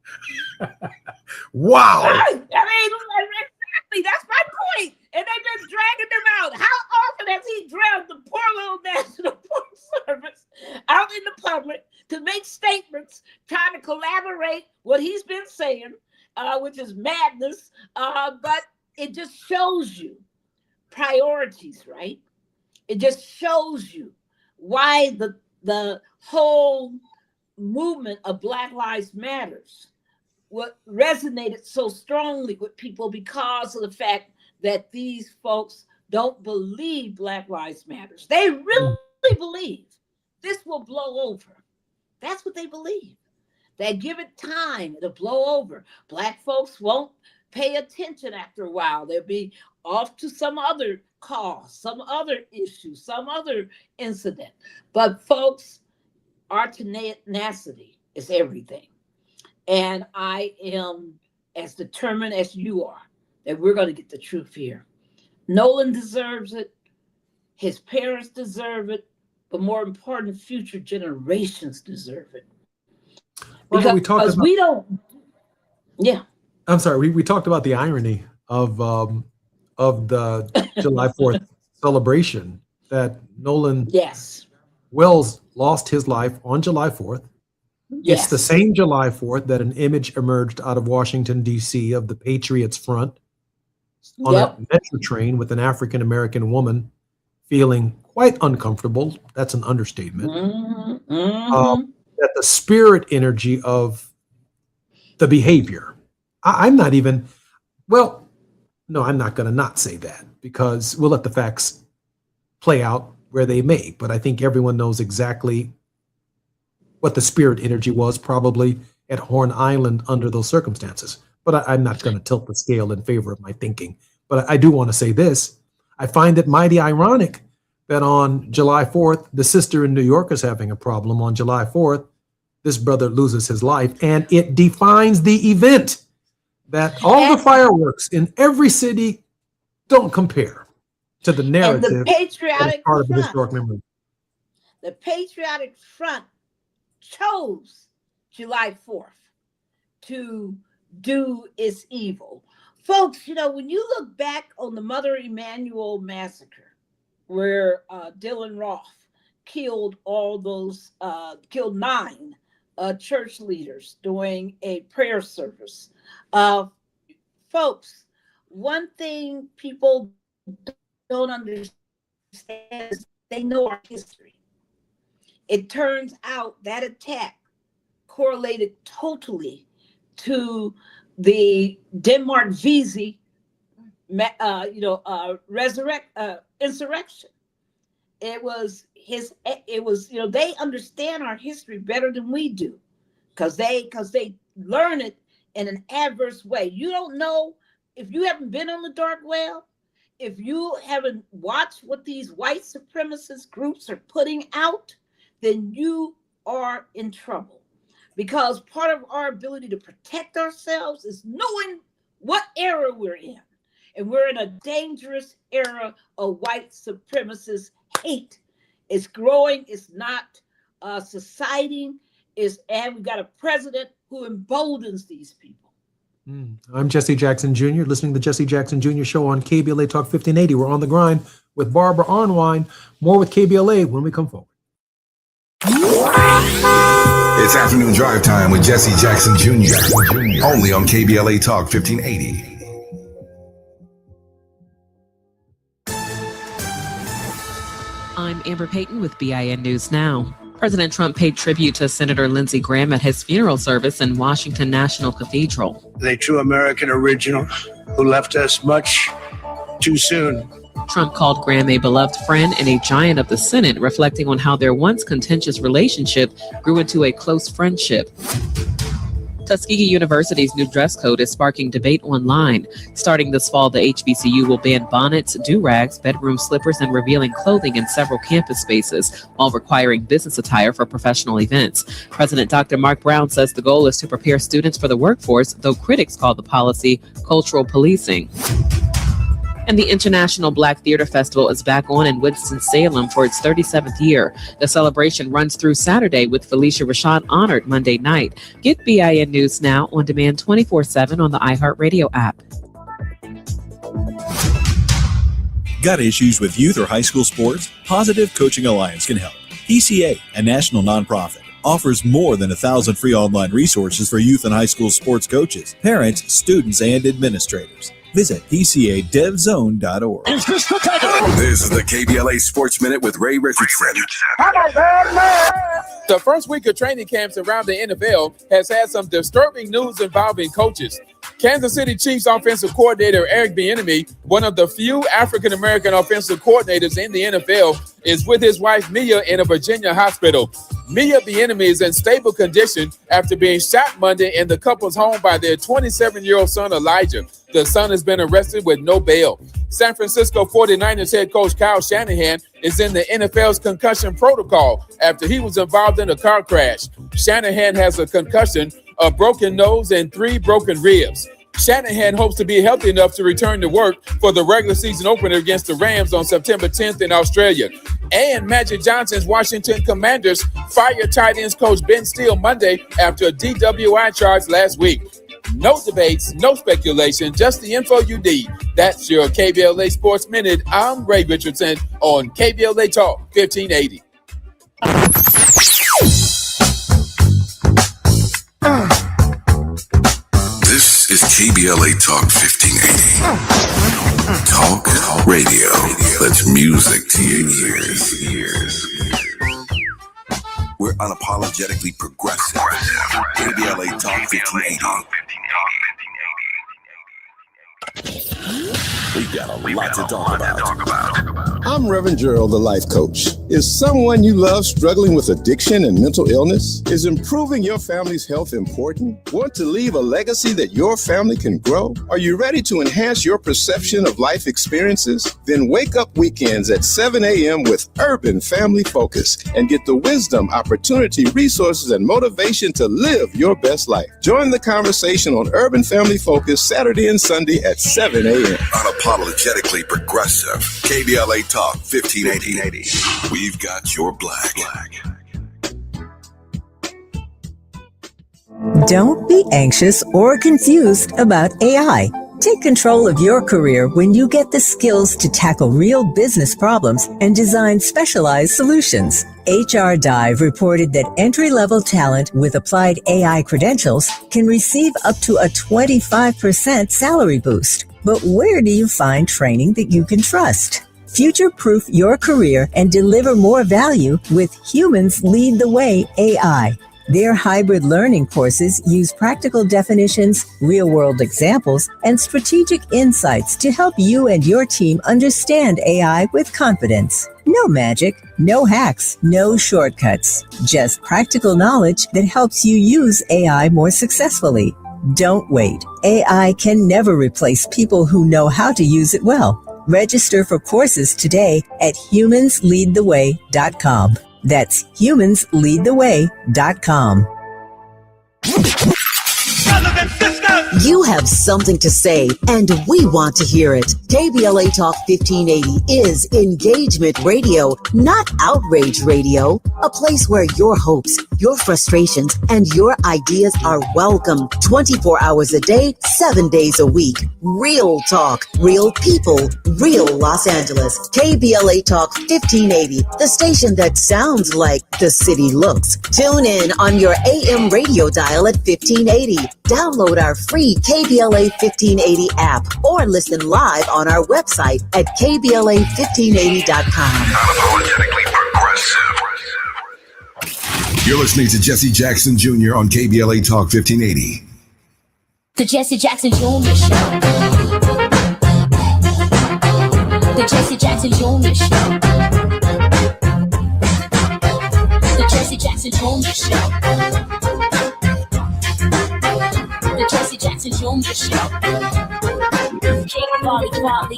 Wow. I mean, exactly. That's my point. And they've been dragging them out. How often has he dragged the poor little National Park Service out in the public to make statements, trying to collaborate what he's been saying, which is madness. But it just shows you priorities, right? It just shows you why the whole movement of Black Lives Matters what resonated so strongly with people because of the fact that these folks don't believe Black Lives Matters. They really believe this will blow over. That's what they believe. They give it time to blow over. Black folks won't pay attention after a while. They'll be off to some other cause, some other issue, some other incident. But folks, our tenacity is everything. And I am as determined as you are that we're going to get the truth here. Nolan deserves it. His parents deserve it. But more important, future generations deserve it. Well, we talked about, we don't. Yeah. I'm sorry. We talked about the irony of the July 4th celebration that Nolan Wells lost his life on July 4th. Yes. It's the same July 4th that an image emerged out of Washington, D.C. of the Patriots Front on a metro train with an African-American woman feeling quite uncomfortable. That's an understatement. That the spirit energy of the behavior. I'm not even, well, no, I'm not going to not say that because we'll let the facts play out where they may. But I think everyone knows exactly what the spirit energy was probably at Horn Island under those circumstances. But I'm not going to tilt the scale in favor of my thinking. But I do want to say this. I find it mighty ironic that on July 4th, the sister in New York is having a problem. On July 4th, this brother loses his life. And it defines the event that all the fireworks in every city don't compare to the narrative And the patriotic part of the front, historic memory. the Patriotic Front chose July 4th to do its evil. Folks, you know, when you look back on the Mother Emanuel massacre, where Dylan Roth killed killed 9 church leaders during a prayer service. Folks, one thing people don't understand is they know our history. It turns out that attack correlated totally to the Denmark Vesey, insurrection. It was they understand our history better than we do, because they learn it in an adverse way. You don't know, if you haven't been on the dark web, if you haven't watched what these white supremacist groups are putting out, then you are in trouble. Because part of our ability to protect ourselves is knowing what era we're in. And we're in a dangerous era of white supremacist hate. It's growing, it's not subsiding, and we've got a president who emboldens these people. I'm Jesse Jackson Jr., listening to the Jesse Jackson Jr. Show on KBLA Talk 1580. We're on the grind with Barbara Arnwine. More with KBLA when we come forward. It's afternoon drive time with Jesse Jackson Jr. Only on KBLA Talk 1580. I'm Amber Payton with BIN News Now. President Trump paid tribute to Senator Lindsey Graham at his funeral service in Washington National Cathedral. A true American original who left us much too soon. Trump called Graham a beloved friend and a giant of the Senate, reflecting on how their once contentious relationship grew into a close friendship. Tuskegee University's new dress code is sparking debate online. Starting this fall, the HBCU will ban bonnets, do-rags, bedroom slippers, and revealing clothing in several campus spaces, while requiring business attire for professional events. President Dr. Mark Brown says the goal is to prepare students for the workforce, though critics call the policy cultural policing. And the International Black Theater Festival is back on in Winston-Salem for its 37th year. The celebration runs through Saturday with Felicia Rashad honored Monday night. Get BIN News Now on demand 24/7 on the iHeartRadio app. Got issues with youth or high school sports? Positive Coaching Alliance can help. PCA, a national nonprofit, offers more than 1,000 free online resources for youth and high school sports coaches, parents, students, and administrators. Visit PCADevZone.org. This is the KBLA Sports Minute with Ray Richardson. The first week of training camps around the NFL has had some disturbing news involving coaches. Kansas City Chiefs offensive coordinator Eric Bieniemy, one of the few African-American offensive coordinators in the NFL, is with his wife Mia in a Virginia hospital. Mia Bieniemy is in stable condition after being shot Monday in the couple's home by their 27-year-old son Elijah. The son has been arrested with no bail. San Francisco 49ers head coach Kyle Shanahan is in the NFL's concussion protocol after he was involved in a car crash. Shanahan has a concussion, a broken nose, and 3 broken ribs. Shanahan hopes to be healthy enough to return to work for the regular season opener against the Rams on September 10th in Australia. And Magic Johnson's Washington Commanders fired tight ends coach Ben Steele Monday after a DWI charge last week. No debates, no speculation, just the info you need. That's your KBLA Sports Minute. I'm Ray Richardson on KBLA Talk 1580. This is KBLA Talk 1580. Talk radio. That's music to your ears. We're unapologetically progressive. KBLA Talk 1580. We've got a lot to talk about. I'm Reverend Gerald, the life coach. Is someone you love struggling with addiction and mental illness? Is improving your family's health important? Want to leave a legacy that your family can grow? Are you ready to enhance your perception of life experiences? Then wake up weekends at 7 a.m. with Urban Family Focus and get the wisdom, opportunity, resources, and motivation to live your best life. Join the conversation on Urban Family Focus Saturday and Sunday at 7 a.m. Unapologetically progressive. KBLA Talk 1580. We've got your black. Don't be anxious or confused about AI. Take control of your career when you get the skills to tackle real business problems and design specialized solutions. HR Dive reported that entry-level talent with applied AI credentials can receive up to a 25% salary boost. But where do you find training that you can trust? Future-proof your career and deliver more value with Humans Lead the Way AI. Their hybrid learning courses use practical definitions, real-world examples, and strategic insights to help you and your team understand AI with confidence. No magic, no hacks, no shortcuts. Just practical knowledge that helps you use AI more successfully. Don't wait. AI can never replace people who know how to use it well. Register for courses today at humansleadtheway.com. That's humansleadtheway.com. You have something to say, and we want to hear it. KBLA Talk 1580 is engagement radio, not outrage radio. A place where your hopes, your frustrations, and your ideas are welcome 24 hours a day, 7 days a week. Real talk, real people, real Los Angeles. KBLA Talk 1580, the station that sounds like the city looks. Tune in on your AM radio dial at 1580. Download our free KBLA 1580 app or listen live on our website at KBLA1580.com. Unapologetically progressive. You're listening to Jesse Jackson Jr. on KBLA Talk 1580. The Jesse Jackson Jr. Show. The The Jesse Jackson Jr. Show. The Jesse Jackson Jr. Show. The Jesse Jackson Jr. Show. King Wally, drop the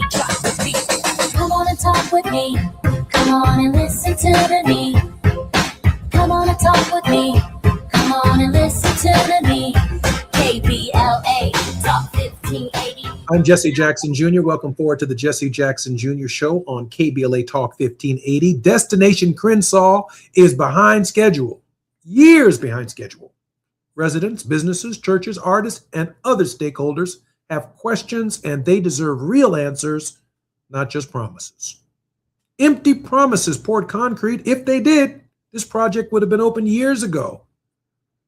beat. Come on and talk with me. Come on and listen to me. Come on and talk with me. Come on and listen to me. KBLA Talk 1580. I'm Jesse Jackson Jr. Welcome forward to the Jesse Jackson Jr. Show on KBLA Talk 1580. Destination Crenshaw is behind schedule, years behind schedule. Residents, businesses, churches, artists, and other stakeholders have questions, and they deserve real answers, not just promises. Empty promises poured concrete. If they did, this project would have been open years ago.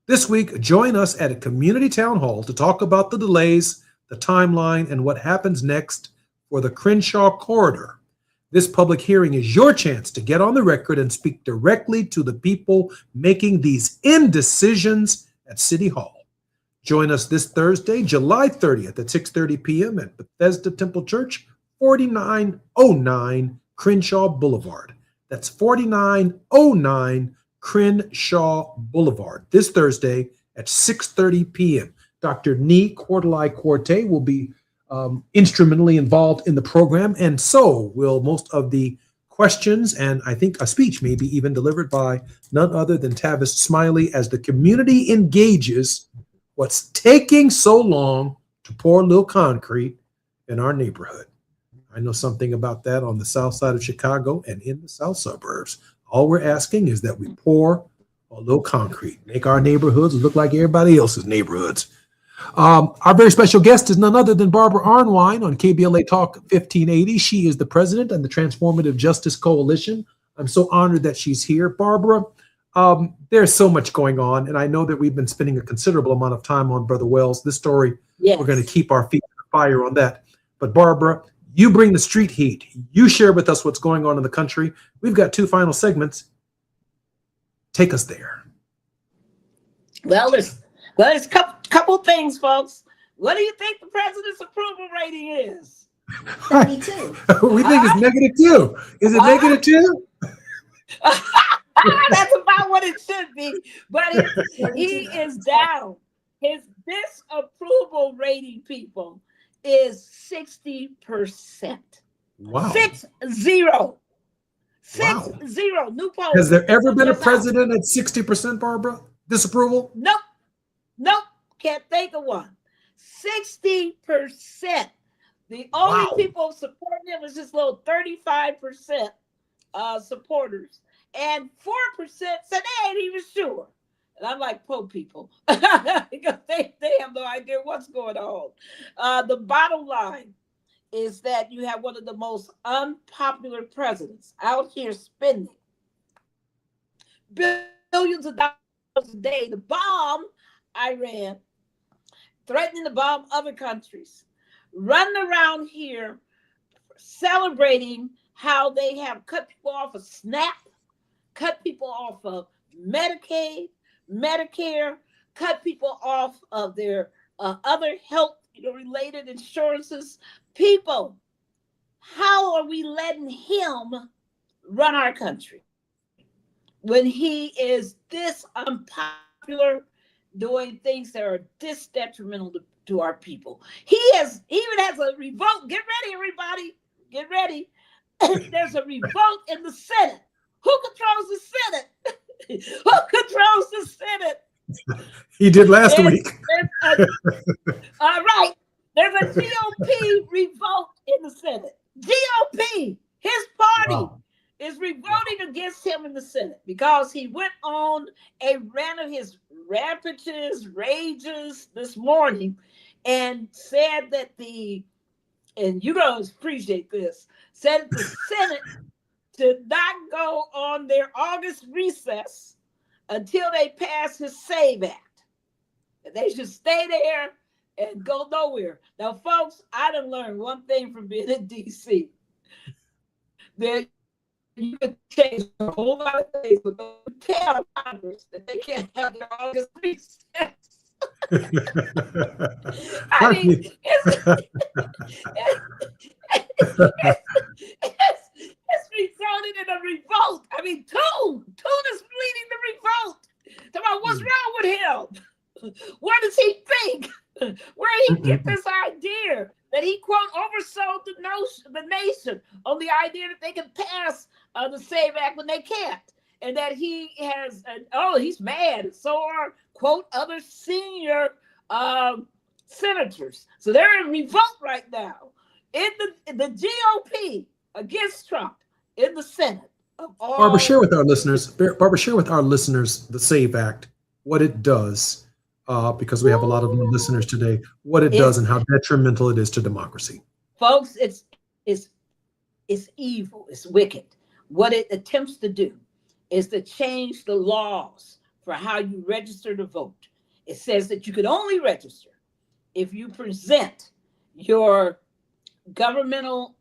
This week, join us at a community town hall to talk about the delays, the timeline, and what happens next for the Crenshaw Corridor. This public hearing is your chance to get on the record and speak directly to the people making these indecisions at City Hall. Join us this Thursday, July 30th at 6:30 p.m. at Bethesda Temple Church, 4909 Crenshaw Boulevard. That's 4909 Crenshaw Boulevard. This Thursday at 6:30 p.m. Dr. Nee Cordelai-Corte will be instrumentally involved in the program, and so will most of the questions, and I think a speech may be even delivered by none other than Tavis Smiley as the community engages what's taking so long to pour a little concrete in our neighborhood. I know something about that on the south side of Chicago and in the south suburbs. All we're asking is that we pour a little concrete, make our neighborhoods look like everybody else's neighborhoods. Our very special guest is none other than Barbara Arnwine on KBLA Talk 1580. She is the president of the Transformative Justice Coalition. I'm so honored that she's here. Barbara, there's so much going on, and I know that we've been spending a considerable amount of time on Brother Wells. This story, yes, we're going to keep our feet on the fire on that. But Barbara, you bring the street heat. You share with us what's going on in the country. We've got two final segments. Take us there. Well, there's a couple things, folks. What do you think the president's approval rating is? 72. We think it's -2. Is it -2? That's about what it should be, but he is down. His disapproval rating, people, is 60%. Wow. 60. Wow. 60. New poll. Has there ever been a president at 60%, Barbara? Disapproval? Nope. Can't think of one. 60%. The only people supporting him is this little 35% supporters. And 4% said they ain't even sure. And I'm like, poor people. Because they have no idea what's going on. The bottom line is that you have one of the most unpopular presidents out here spending billions of dollars a day to bomb Iran, threatening to bomb other countries, running around here celebrating how they have cut people off of SNAP, cut people off of Medicaid, Medicare, cut people off of their other health related insurances. People, how are we letting him run our country when he is this unpopular, doing things that are this detrimental to our people? He even has a revolt. Get ready, everybody. Get ready. There's a revolt in the Senate. Who controls the Senate? Who controls the Senate? He did last week. All right. There's a GOP revolt in the Senate. GOP, his party, is revolting against him in the Senate because he went on a rant of his rages this morning and said that and you guys appreciate this, said that the Senate did not go on their August recess until they pass his SAVE Act. They should stay there and go nowhere. Now, folks, I done learned one thing from being in D.C. That you can change a whole lot of things, but don't tell Congress that they can't have their August recess. I mean, It's resulted in a revolt. I mean, Toon is leading the revolt. Talk about what's wrong with him. What does he think? Where did he get this idea that he, quote, oversold the nation on the idea that they can pass the SAVE Act when they can't? And that he has, he's mad. So are, quote, other senior senators. So they're in revolt right now in the GOP against Trump in the Senate. Barbara, share with our listeners. Barbara, share with our listeners the SAVE Act, what it does, because we have a lot of new listeners today. What it does and how detrimental it is to democracy. Folks, it's evil. It's wicked. What it attempts to do is to change the laws for how you register to vote. It says that you can only register if you present your governmental,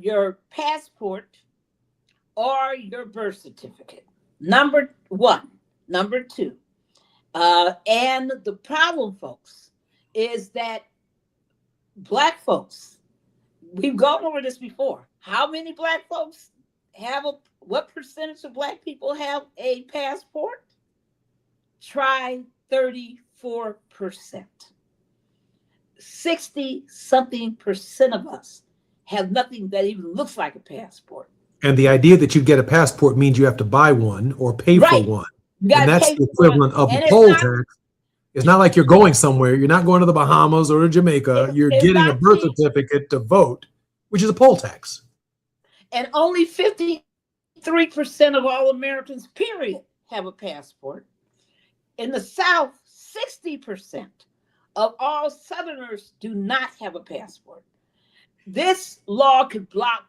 your passport or your birth certificate. Number one. Number two. And the problem, folks, is that Black folks, we've gone over this before. How many Black folks what percentage of Black people have a passport? Try 34%. 60-something% of us have nothing that even looks like a passport. And the idea that you get a passport means you have to buy one or pay for one. And that's the equivalent of a poll tax. It's not like you're going somewhere. You're not going to the Bahamas or to Jamaica. You're getting a birth certificate to vote, which is a poll tax. And only 53% of all Americans, period, have a passport. In the South, 60% of all Southerners do not have a passport. This law could block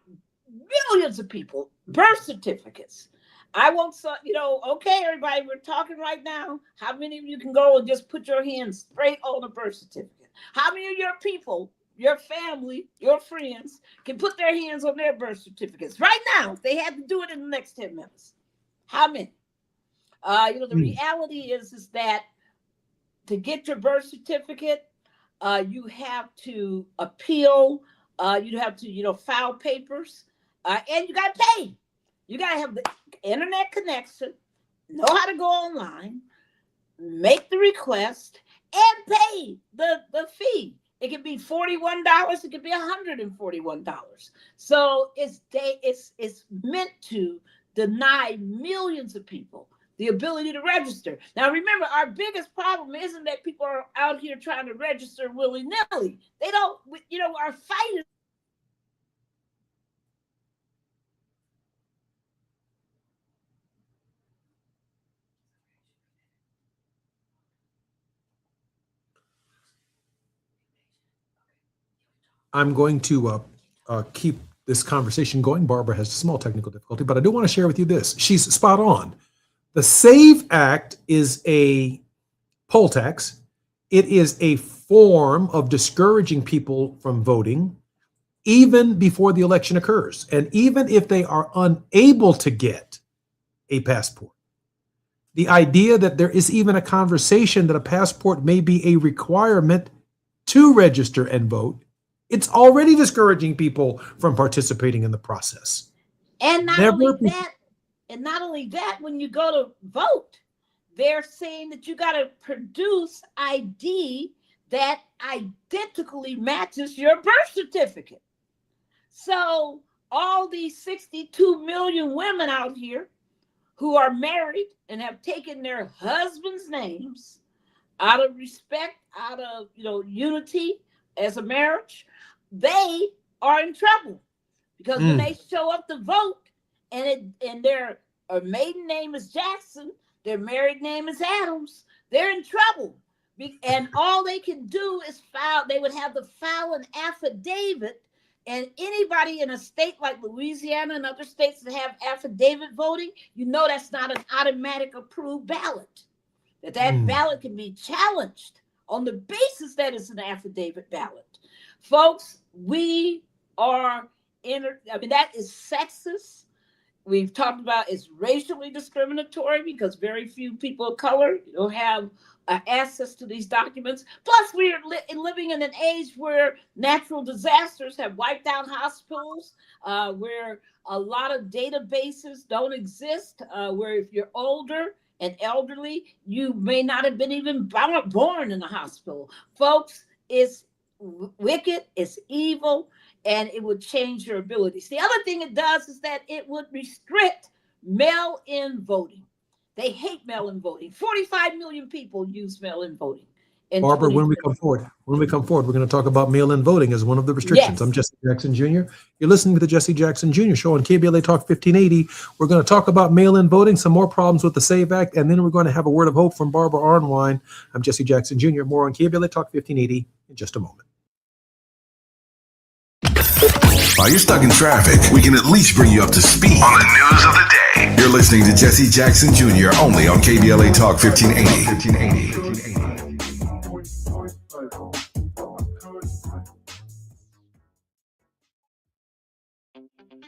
millions of people, birth certificates. I won't, okay, everybody, we're talking right now. How many of you can go and just put your hands straight on a birth certificate? How many of your people, your family, your friends can put their hands on their birth certificates right now if they had to do it in the next 10 minutes? How many? The reality is that to get your birth certificate, you have to appeal, you have to, file papers, and you got to pay. You got to have the internet connection, know how to go online, make the request, and pay the fee. It can be $41. It could be $141. So it's meant to deny millions of people the ability to register. Now, remember, our biggest problem isn't that people are out here trying to register willy-nilly. They don't, our fight is I'm going to keep this conversation going. Barbara has a small technical difficulty, but I do want to share with you this. She's spot on. The SAVE Act is a poll tax. It is a form of discouraging people from voting even before the election occurs. And even if they are unable to get a passport, the idea that there is even a conversation that a passport may be a requirement to register and vote, it's already discouraging people from participating in the process. And not only that, when you go to vote, they're saying that you got to produce ID that identically matches your birth certificate. So all these 62 million women out here who are married and have taken their husbands' names out of respect, out of unity as a marriage, they are in trouble because when they show up to vote and their maiden name is Jackson, their married name is Adams, they're in trouble. And all they can do is file, they would have to file an affidavit, and anybody in a state like Louisiana and other states that have affidavit voting, that's not an automatic approved ballot. That ballot can be challenged on the basis that it's an affidavit ballot. Folks, we are that is sexist. we've talked about it's racially discriminatory because very few people of color don't have access to these documents. Plus, we're living in an age where natural disasters have wiped out hospitals, where a lot of databases don't exist, where if you're older and elderly, you may not have been even born in a hospital. Folks, it's wicked, it's evil, and it would change your abilities. The other thing it does is that it would restrict mail-in voting. They hate mail-in voting. 45 million people use mail-in voting. Barbara, when we come forward, we're going to talk about mail-in voting as one of the restrictions. Yes. I'm Jesse Jackson Jr. You're listening to the Jesse Jackson Jr. Show on KBLA Talk 1580. We're going to talk about mail-in voting, some more problems with the SAVE Act, and then we're going to have a word of hope from Barbara Arnwine. I'm Jesse Jackson Jr. More on KBLA Talk 1580 in just a moment. While you're stuck in traffic, we can at least bring you up to speed on the news of the day. You're listening to Jesse Jackson Jr. only on KBLA Talk 1580.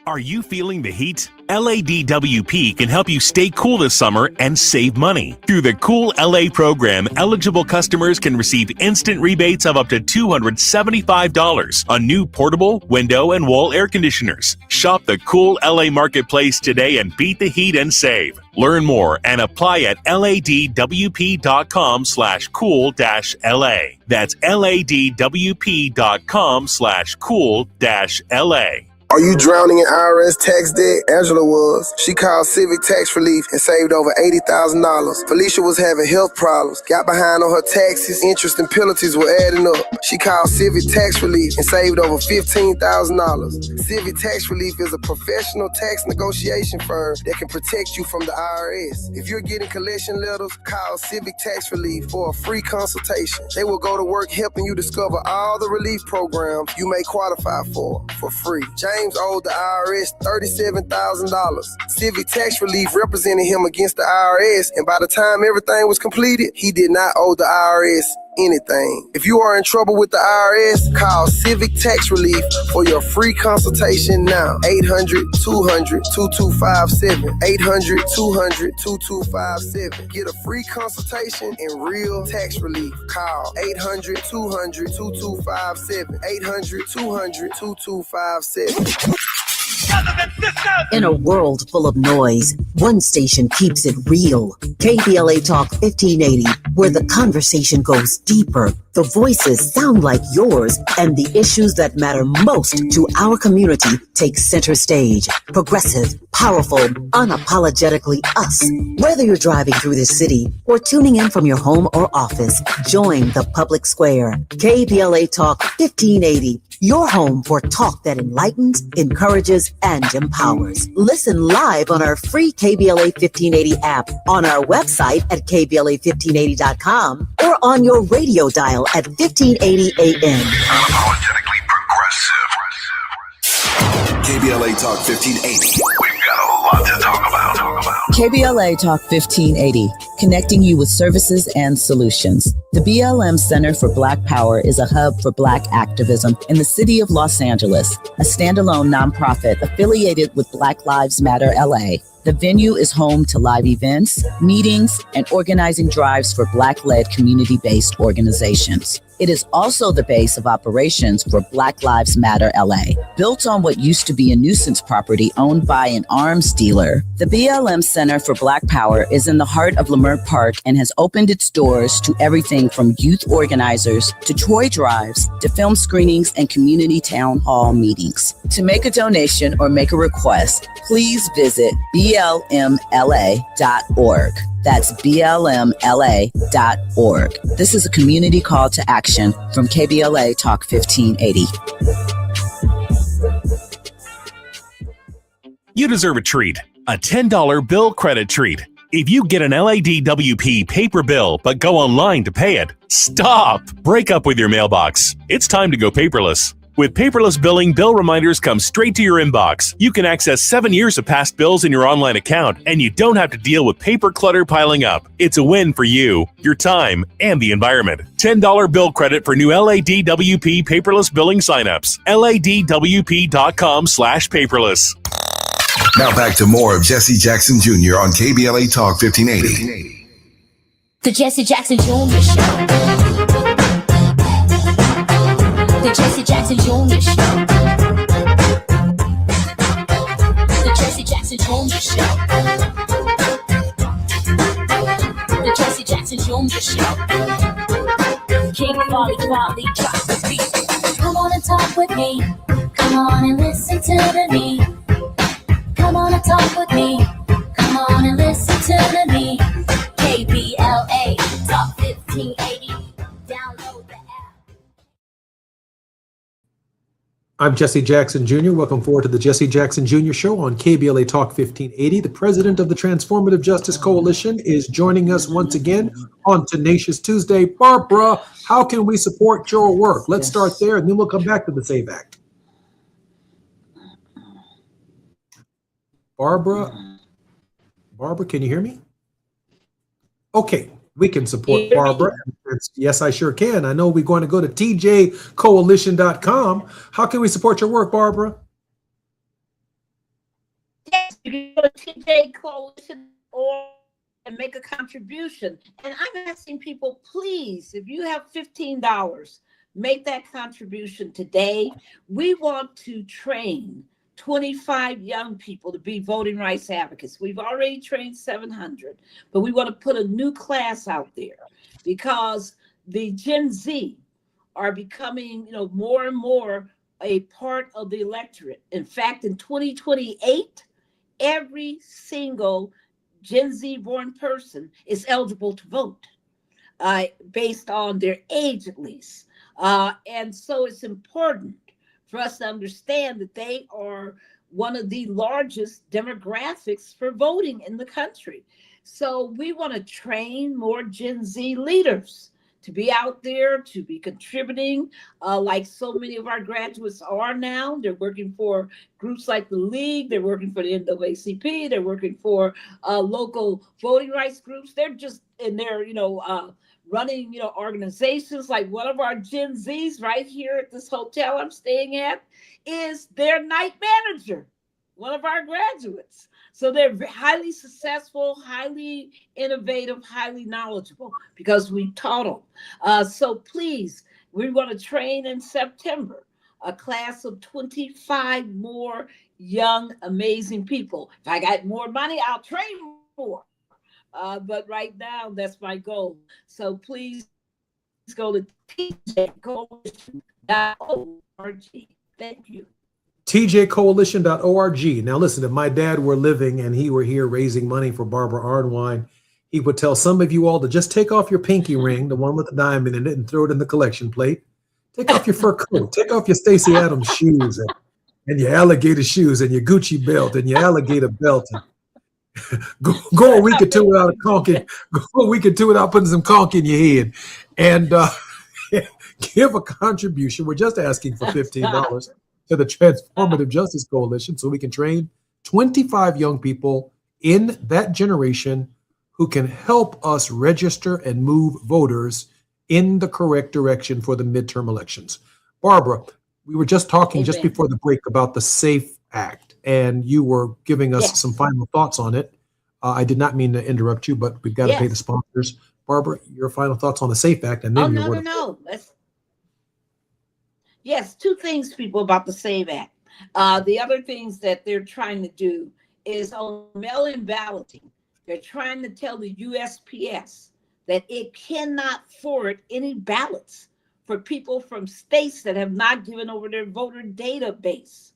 Are you feeling the heat? LADWP can help you stay cool this summer and save money. Through the Cool LA program, eligible customers can receive instant rebates of up to $275 on new portable, window, and wall air conditioners. Shop the Cool LA Marketplace today and beat the heat and save. Learn more and apply at ladwp.com/cool-LA. That's ladwp.com/cool-LA. Are you drowning in IRS tax debt? Angela was. She called Civic Tax Relief and saved over $80,000. Felicia was having health problems, got behind on her taxes, interest and penalties were adding up. She called Civic Tax Relief and saved over $15,000. Civic Tax Relief is a professional tax negotiation firm that can protect you from the IRS. If you're getting collection letters, call Civic Tax Relief for a free consultation. They will go to work helping you discover all the relief programs you may qualify for free. James owed the IRS $37,000. Civic Tax Relief represented him against the IRS, and by the time everything was completed, he did not owe the IRS anything. If you are in trouble with the IRS, call Civic Tax Relief for your free consultation now. 800-200-2257. 800-200-2257. Get a free consultation and real tax relief. Call 800-200-2257. 800-200-2257. In a world full of noise, one station keeps it real. KBLA Talk 1580, where the conversation goes deeper, the voices sound like yours, and the issues that matter most to our community take center stage. Progressive, powerful, unapologetically us. Whether you're driving through the city or tuning in from your home or office, join the public square. KBLA Talk 1580. Your home for talk that enlightens, encourages, and empowers. Listen live on our free KBLA 1580 app, on our website at KBLA1580.com, or on your radio dial at 1580 AM. Unapologetically progressive. KBLA Talk 1580. We've got a lot to talk about. KBLA Talk 1580, connecting you with services and solutions. The BLM Center for Black Power is a hub for Black activism in the city of Los Angeles, a standalone nonprofit affiliated with Black Lives Matter LA. The venue is home to live events, meetings, and organizing drives for Black-led community-based organizations. It is also the base of operations for Black Lives Matter LA. Built on what used to be a nuisance property owned by an arms dealer, the BLM Center for Black Power is in the heart of Leimert Park and has opened its doors to everything from youth organizers to toy drives to film screenings and community town hall meetings. To make a donation or make a request, please visit blmla.org. That's blmla.org. This is a community call to action from KBLA Talk 1580. You deserve a treat, a $10 bill credit treat. If you get an LADWP paper bill but go online to pay it, stop! Break up with your mailbox. It's time to go paperless. With paperless billing, bill reminders come straight to your inbox. You can access 7 years of past bills in your online account, and you don't have to deal with paper clutter piling up. It's a win for you, your time, and the environment. $10 bill credit for new LADWP paperless billing signups. LADWP.com/paperless. Now back to more of Jesse Jackson Jr. on KBLA Talk 1580. The Jesse Jackson Jr. Show. The Jesse Jackson Jr. Show. The Jesse Jackson Jr. Show. The Jesse Jackson Jr. Show. King Quality drop the beat. Come on and talk with me. Come on and listen to me. Come on and talk with me. Come on and listen to me. KBLA Talk 1580. Download the app. I'm Jesse Jackson Jr. Welcome forward to the Jesse Jackson Jr. Show on KBLA Talk 1580. The president of the Transformative Justice Coalition is joining us once again on Tenacious Tuesday. Barbara, how can we support your work? Let's start there, and then we'll come back to the SAVE Act. Barbara, can you hear me? Okay, we can support Barbara. Yes, I sure can. I know we're going to go to tjcoalition.com. How can we support your work, Barbara? Yes, you can go to TJ Coalition and make a contribution. And I'm asking people, please, if you have $15, make that contribution today. We want to train 25 young people to be voting rights advocates. We've already trained 700, but we want to put a new class out there because the Gen Z are becoming, more and more a part of the electorate. In fact, in 2028, every single Gen Z born person is eligible to vote based on their age, at least. And so it's important for us to understand that they are one of the largest demographics for voting in the country. So we want to train more Gen Z leaders to be out there, to be contributing, like so many of our graduates are now. They're working for groups like the League, they're working for the NAACP, they're working for local voting rights groups. They're just in there, running, organizations. Like one of our Gen Zs right here at this hotel I'm staying at is their night manager, one of our graduates. So they're highly successful, highly innovative, highly knowledgeable because we taught them. So please, we want to train in September a class of 25 more young, amazing people. If I got more money, I'll train more. But right now, that's my goal. So please go to tjcoalition.org. Thank you. tjcoalition.org. Now listen, if my dad were living and he were here raising money for Barbara Arnwine, he would tell some of you all to just take off your pinky ring, the one with the diamond in it, and throw it in the collection plate. Take off your fur coat. Take off your Stacey Adams shoes and your alligator shoes and your Gucci belt and your alligator belt. And go a week or two without a conch. Go a week or two without putting some conch in your head, and give a contribution. We're just asking for $15 to the Transformative Justice Coalition so we can train 25 young people in that generation who can help us register and move voters in the correct direction for the midterm elections. Barbara, we were just talking just before the break about the SAFE Act, and you were giving us some final thoughts on it. I did not mean to interrupt you, but we've got to pay the sponsors. Barbara, your final thoughts on the SAFE Act, and then No. Yes, two things, people, about the SAVE Act. The other things that they're trying to do is on mail-in balloting. They're trying to tell the USPS that it cannot forward any ballots for people from states that have not given over their voter database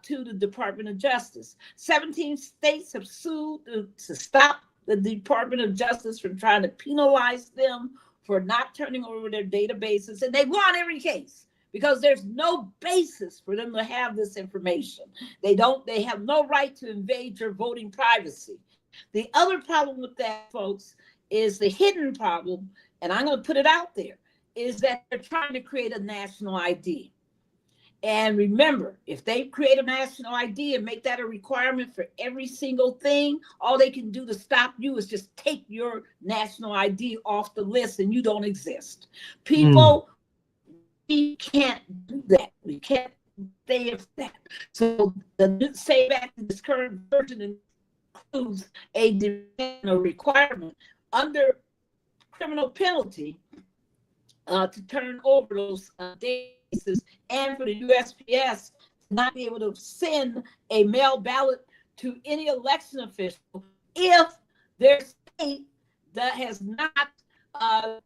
to the Department of Justice. 17 states have sued to stop the Department of Justice from trying to penalize them for not turning over their databases, and they won every case because there's no basis for them to have this information. They have no right to invade your voting privacy. The other problem with that, folks, is the hidden problem, and I'm going to put it out there, is that they're trying to create a national ID. And remember, if they create a national ID and make that a requirement for every single thing, all they can do to stop you is just take your national ID off the list and you don't exist. People, we can't do that. We can't they have that. So the Save Act in this current version includes a demand or requirement under criminal penalty to turn over those databases, and for the USPS to not be able to send a mail ballot to any election official if their state that has not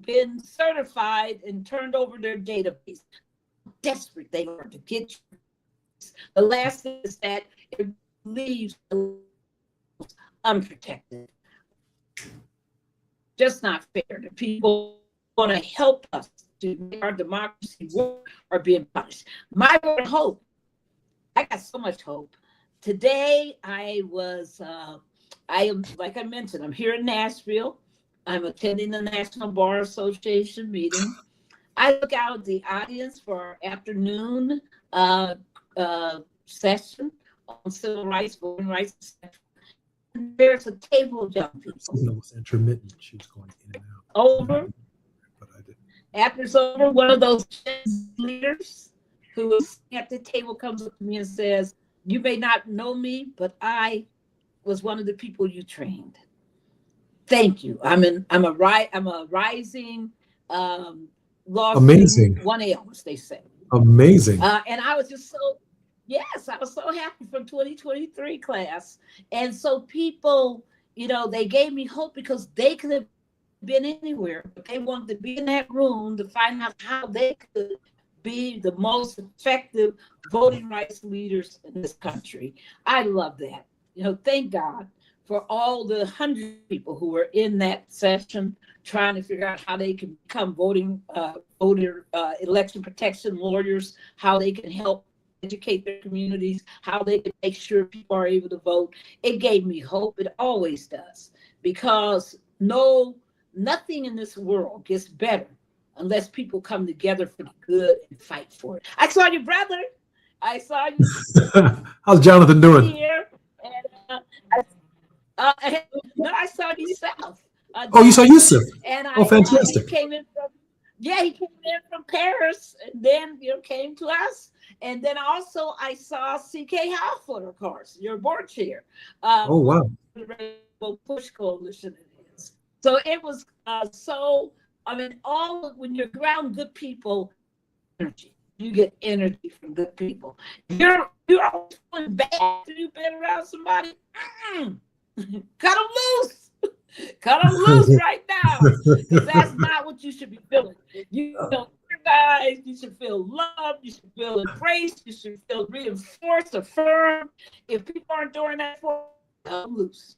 been certified and turned over their database. Desperate they are to get you. The last thing is that it leaves unprotected. Just not fair. The people want to help us to make our democracy work are being punished. My word, hope. I got so much hope. Today I am, like I mentioned, I'm here in Nashville. I'm attending the National Bar Association meeting. I look out at the audience for our afternoon session on civil rights, voting rights. There's a table of young people. It was intermittent. She was going in and out. Over. After it's over, one of those leaders who was at the table comes up to me and says, "You may not know me, but I was one of the people you trained. Thank you. I'm a rising law Amazing. 1L, as they say. Amazing. And I was just I was so happy from 2023 class. And so people, they gave me hope because they could have been anywhere, but they wanted to be in that room to find out how they could be the most effective voting rights leaders in this country. I love that. Thank God for all the 100 people who were in that session trying to figure out how they can become election protection lawyers, how they can help educate their communities, how they can make sure people are able to vote. It gave me hope. It always does, because nothing in this world gets better unless people come together for the good and fight for it. I saw your brother. I saw you. How's Jonathan doing? Here, and I saw Yusuf. You saw Yusuf. And fantastic. He came in from Paris, and then came to us. And then also I saw C.K. Halford, of course, your board chair. Oh, wow. The Rainbow Push Coalition it is. So it was when you're around good people, energy. You get energy from good people. You're always feeling bad. You've been around somebody. Cut them loose. Cut them loose right now. Because that's not what you should be feeling. You feel recognized. You should feel loved. You should feel embraced. You should feel reinforced, affirmed. If people aren't doing that for you, cut them loose.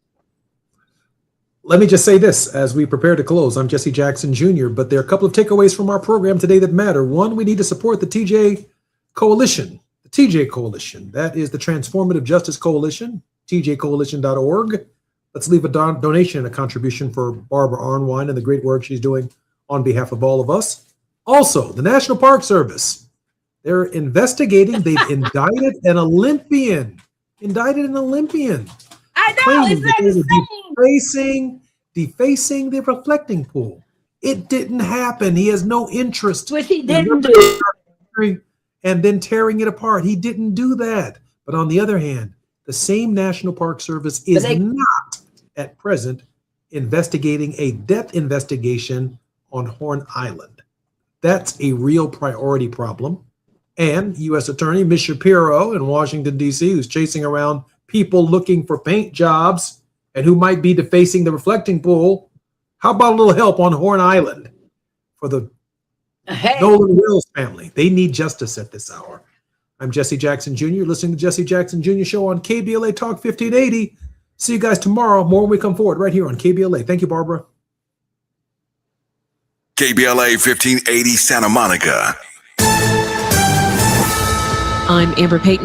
Let me just say this as we prepare to close. I'm Jesse Jackson Jr., but there are a couple of takeaways from our program today that matter. One, we need to support the TJ Coalition. The TJ Coalition, that is the Transformative Justice Coalition, tjcoalition.org. Let's leave a donation and a contribution for Barbara Arnwine and the great work she's doing on behalf of all of us. Also, the National Park Service. They're investigating. They've indicted an Olympian. I know, isn't that insane? Defacing the reflecting pool. It didn't happen. He has no interest. Which he didn't do. And then tearing it apart. He didn't do that. But on the other hand, the same National Park Service is not at present investigating a death investigation on Horn Island. That's a real priority problem. And U.S. Attorney Ms. Shapiro in Washington, D.C., who's chasing around people looking for paint jobs and who might be defacing the reflecting pool. How about a little help on Horn Island for the Nolan Wills family? They need justice at this hour. I'm Jesse Jackson Jr., listening to Jesse Jackson Jr. Show on KBLA Talk 1580. See you guys tomorrow. More when we come forward right here on KBLA. Thank you, Barbara. KBLA 1580 Santa Monica. I'm Amber Payton.